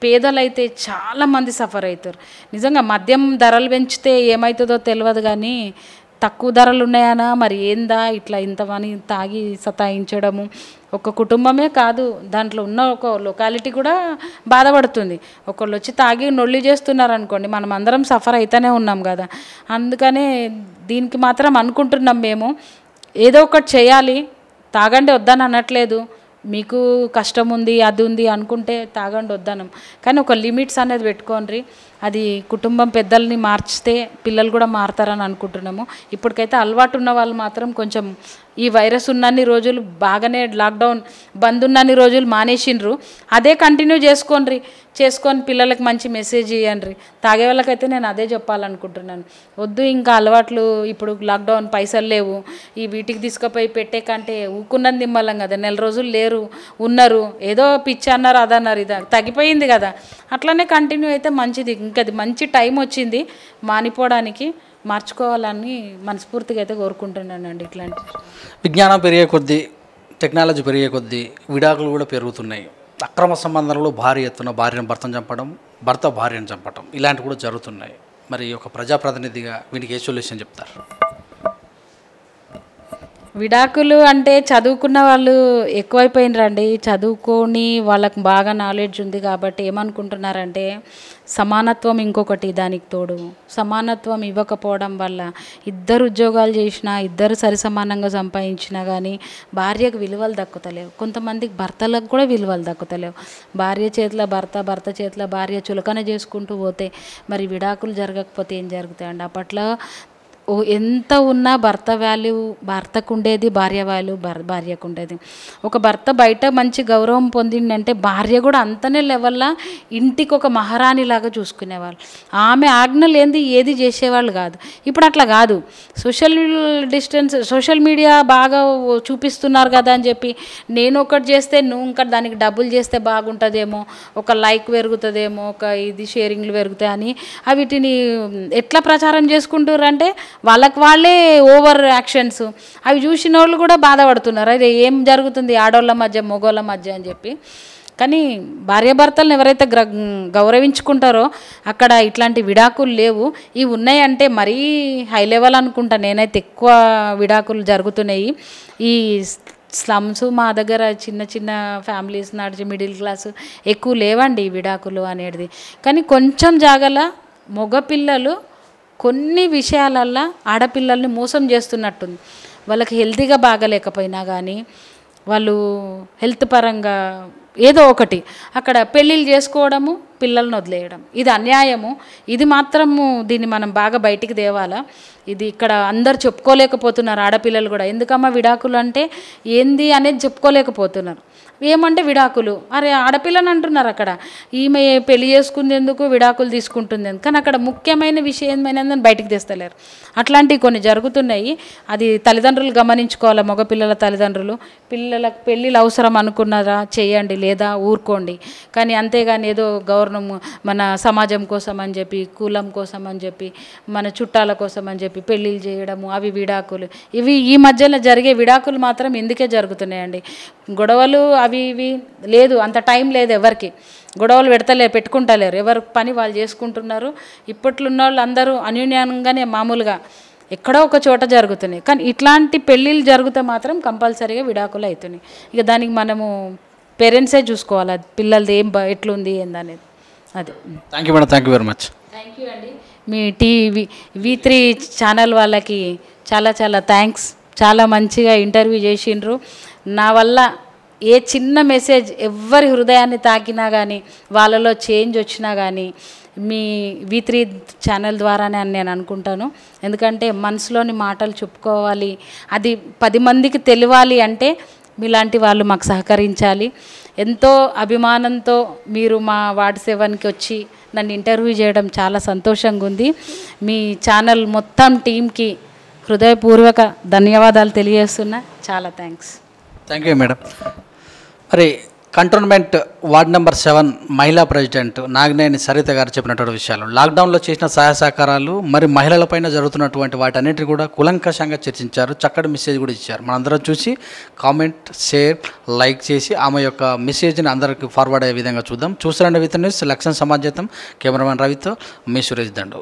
పేదలైతే చాలామంది సఫర్ అవుతారు. నిజంగా మద్యం ధరలు పెంచితే ఏమవుతుందో తెలియదు. కానీ తక్కువ ధరలు ఉన్నాయనా మరి ఏందా ఇట్లా ఇంతమని తాగి సతాయించడము. ఒక కుటుంబమే కాదు, దాంట్లో ఉన్న ఒక లొకాలిటీ కూడా బాధపడుతుంది. ఒకళ్ళు వచ్చి తాగి నొల్లి చేస్తున్నారు అనుకోండి, మనం అందరం సఫర్ అవుతూనే ఉన్నాం కదా. అందుకనే దీనికి మాత్రం అనుకుంటున్నాం మేము ఏదో ఒకటి చేయాలి. తాగండి వద్దని అనట్లేదు, మీకు కష్టం ఉంది అది ఉంది అనుకుంటే తాగండి వద్దనం. కానీ ఒక లిమిట్స్ అనేది పెట్టుకోండి. అది కుటుంబం పెద్దల్ని మార్చితే పిల్లలు కూడా మారుతారని అనుకుంటున్నాము. ఇప్పటికైతే అలవాటు ఉన్న వాళ్ళు మాత్రం కొంచెం ఈ వైరస్ ఉన్నన్ని రోజులు బాగానే లాక్డౌన్ బంద్ ఉన్నన్ని రోజులు మానేసిండ్రు, అదే కంటిన్యూ చేసుకొని పిల్లలకు మంచి మెసేజ్ ఇవ్వండి. తాగే వాళ్ళకైతే నేను అదే చెప్పాలనుకుంటున్నాను. వద్దు ఇంకా అలవాట్లు, ఇప్పుడు లాక్డౌన్ పైసలు లేవు, ఈ వీటికి తీసుకుపోయి పెట్టే కంటే ఊకున్నది నిమ్మలం కదా. నెల రోజులు లేరు ఉన్నారు, ఏదో పిచ్చి అన్నారు అదన్నారు ఇది తగ్గిపోయింది కదా. అట్లనే కంటిన్యూ అయితే మంచిది. ఇంకా అది మంచి టైం వచ్చింది మానిపోవడానికి, మార్చుకోవాలని మనస్ఫూర్తిగా అయితే కోరుకుంటున్నానండి. ఇట్లాంటి విజ్ఞానం పెరిగే కొద్దీ, టెక్నాలజీ పెరిగే కొద్దీ విడాకులు కూడా పెరుగుతున్నాయి. అక్రమ సంబంధాలలో భారీ ఎత్తున భార్యను భర్తను చంపడం, భర్త భార్యను చంపటం ఇలాంటివి కూడా జరుగుతున్నాయి. మరి ఒక ప్రజాప్రతినిధిగా వీటికి ఏ సొల్యూషన్ చెప్తారు? విడాకులు అంటే చదువుకున్న వాళ్ళు ఎక్కువైపోయినరండి. చదువుకొని వాళ్ళకు బాగా నాలెడ్జ్ ఉంది కాబట్టి ఏమనుకుంటున్నారంటే సమానత్వం ఇంకొకటి, దానికి తోడు సమానత్వం ఇవ్వకపోవడం వల్ల ఇద్దరు ఉద్యోగాలు చేసినా, ఇద్దరు సరి సమానంగా సంపాదించినా కానీ భార్యకు విలువలు దక్కుతలేవు. కొంతమందికి భర్తలకు కూడా విలువలు దక్కుతలేవు. భార్య చేతిలో భర్త, భర్త చేతిలో భార్య చులకన చేసుకుంటూ పోతే మరి విడాకులు జరగకపోతే ఏం జరుగుతాయండి? అప్పట్లో ఎంత ఉన్నా భర్త వాల్యూ భర్తకు ఉండేది, భార్య వాల్యూ భార్యకు ఉండేది. ఒక భర్త బయట మంచి గౌరవం పొందిందంటే భార్య కూడా అంతనే లెవెల్లో ఇంటికి ఒక మహారాణిలాగా చూసుకునేవాళ్ళు. ఆమె ఆజ్ఞ లేనిది ఏది చేసేవాళ్ళు కాదు. ఇప్పుడు అట్లా కాదు. సోషల్ మీడియా బాగా చూపిస్తున్నారు కదా అని చెప్పి నేను ఒకటి చేస్తే నువ్వు ఇంకా దానికి డబ్బులు చేస్తే బాగుంటుందేమో, ఒక లైక్ పెరుగుతుందేమో, ఒక ఇది షేరింగ్లు పెరుగుతాయి అని వీటిని ఎట్లా ప్రచారం చేసుకుంటారు అంటే వాళ్ళకి వాళ్ళే ఓవర్ యాక్షన్స్. అవి చూసిన వాళ్ళు కూడా బాధపడుతున్నారు, అదే ఏం జరుగుతుంది ఆడోళ్ళ మధ్య మగోళ్ళ మధ్య అని చెప్పి. కానీ భార్యాభర్తలను ఎవరైతే గౌరవించుకుంటారో అక్కడ ఇట్లాంటి విడాకులు లేవు. ఇవి ఉన్నాయంటే మరీ హై లెవెల్ అనుకుంటా నేనైతే. ఎక్కువ విడాకులు జరుగుతున్నాయి ఈ స్లమ్స్. మా దగ్గర చిన్న చిన్న ఫ్యామిలీస్ నడిచి మిడిల్ క్లాస్ ఎక్కువ లేవండి ఈ విడాకులు అనేది. కానీ కొంచెం జాగల మగపిల్లలు కొన్ని విషయాలల్లో ఆడపిల్లల్ని మోసం చేస్తున్నట్టుంది. వాళ్ళకి హెల్తీగా బాగలేకపోయినా కానీ వాళ్ళు హెల్త్ పరంగా ఏదో ఒకటి అక్కడ పెళ్ళిళ్ళు చేసుకోవడము, పిల్లల్ని వదిలేయడం, ఇది అన్యాయము. ఇది మాత్రము దీన్ని మనం బాగా బయటికి తేవాలా. ఇది ఇక్కడ అందరు చెప్పుకోలేకపోతున్నారు. ఆడపిల్లలు కూడా ఎందుకమ్మా విడాకులు అంటే ఏంది అనేది చెప్పుకోలేకపోతున్నారు. ఏమంటే విడాకులు, అరే ఆడపిల్లని అంటున్నారు. అక్కడ ఈమె పెళ్లి చేసుకుంది ఎందుకు, విడాకులు తీసుకుంటుంది ఎందుకు, కానీ అక్కడ ముఖ్యమైన విషయం ఏమైనా బయటికి తెస్తలేరు. అట్లాంటివి కొన్ని జరుగుతున్నాయి. అది తల్లిదండ్రులు గమనించుకోవాలి. మగపిల్లల తల్లిదండ్రులు పిల్లలకు పెళ్ళిళ్ళు అవసరం అనుకున్నారా చేయండి, లేదా ఊరుకోండి. కానీ అంతేగాని ఏదో మన సమాజం కోసం అని చెప్పి, కులం కోసం అని చెప్పి, మన చుట్టాల కోసం అని చెప్పి పెళ్ళిళ్ళు చేయడము, అవి విడాకులు. ఇవి ఈ మధ్యలో జరిగే విడాకులు మాత్రం ఇందుకే జరుగుతున్నాయండి. గొడవలు అవి ఇవి లేదు, అంత టైం లేదు ఎవరికి. గొడవలు పెట్టుకుంటలేరు, ఎవరు పని వాళ్ళు చేసుకుంటున్నారు. ఇప్పట్లో ఉన్న వాళ్ళు అందరూ అన్యోన్యంగానే మామూలుగా ఎక్కడో ఒక చోట జరుగుతున్నాయి. కానీ ఇట్లాంటి పెళ్ళిళ్ళు జరిగితే మాత్రం కంపల్సరీగా విడాకులు అవుతున్నాయి. ఇక దానికి మనము పేరెంట్సే చూసుకోవాలి, అది పిల్లలది ఏం ఎట్లుంది ఏందనేది. అది. Thank you madam, thank you very much. Thank you అండి. మీ V3 ఛానల్ వాళ్ళకి చాలా చాలా థ్యాంక్స్. చాలా మంచిగా ఇంటర్వ్యూ చేసిండ్రు. నా వల్ల ఏ చిన్న మెసేజ్ ఎవరి హృదయాన్ని తాకినా కానీ, వాళ్ళలో చేంజ్ వచ్చినా కానీ మీ V3 ఛానల్ ద్వారానే అని నేను అనుకుంటాను. ఎందుకంటే మనసులోని మాటలు చెప్పుకోవాలి, అది 10 మందికి తెలియాలి అంటే మీలాంటి వాళ్ళు మాకు సహకరించాలి. ఎంతో అభిమానంతో మీరు మా వార్డ్ 7కి వచ్చి నన్ను ఇంటర్వ్యూ చేయడం చాలా సంతోషంగా ఉంది. మీ ఛానల్ మొత్తం టీంకి హృదయపూర్వక ధన్యవాదాలు తెలియజేస్తున్నా. చాలా థ్యాంక్స్. Thank you madam. మరి కంటోన్మెంట్ వార్డ్ నెంబర్ 7 మహిళా ప్రెసిడెంట్ నాగినేని సరిత గారు చెప్పినటువంటి విషయాలు, లాక్డౌన్లో చేసిన సహాయ సహకారాలు, మరి మహిళలపైన జరుగుతున్నటువంటి వాటన్నిటిని కూడా కూలంకషంగా చర్చించారు. చక్కటి మెసేజ్ కూడా ఇచ్చారు. మనందరం చూసి కామెంట్, షేర్, లైక్ చేసి ఆమె యొక్క మెసేజ్ని అందరికీ ఫార్వర్డ్ అయ్యే విధంగా చూద్దాం. చూస్తారండి V3 న్యూస్, లక్ష్యం సమాజం. కెమెరామెన్ రవితో మీ సురేష్ దండు.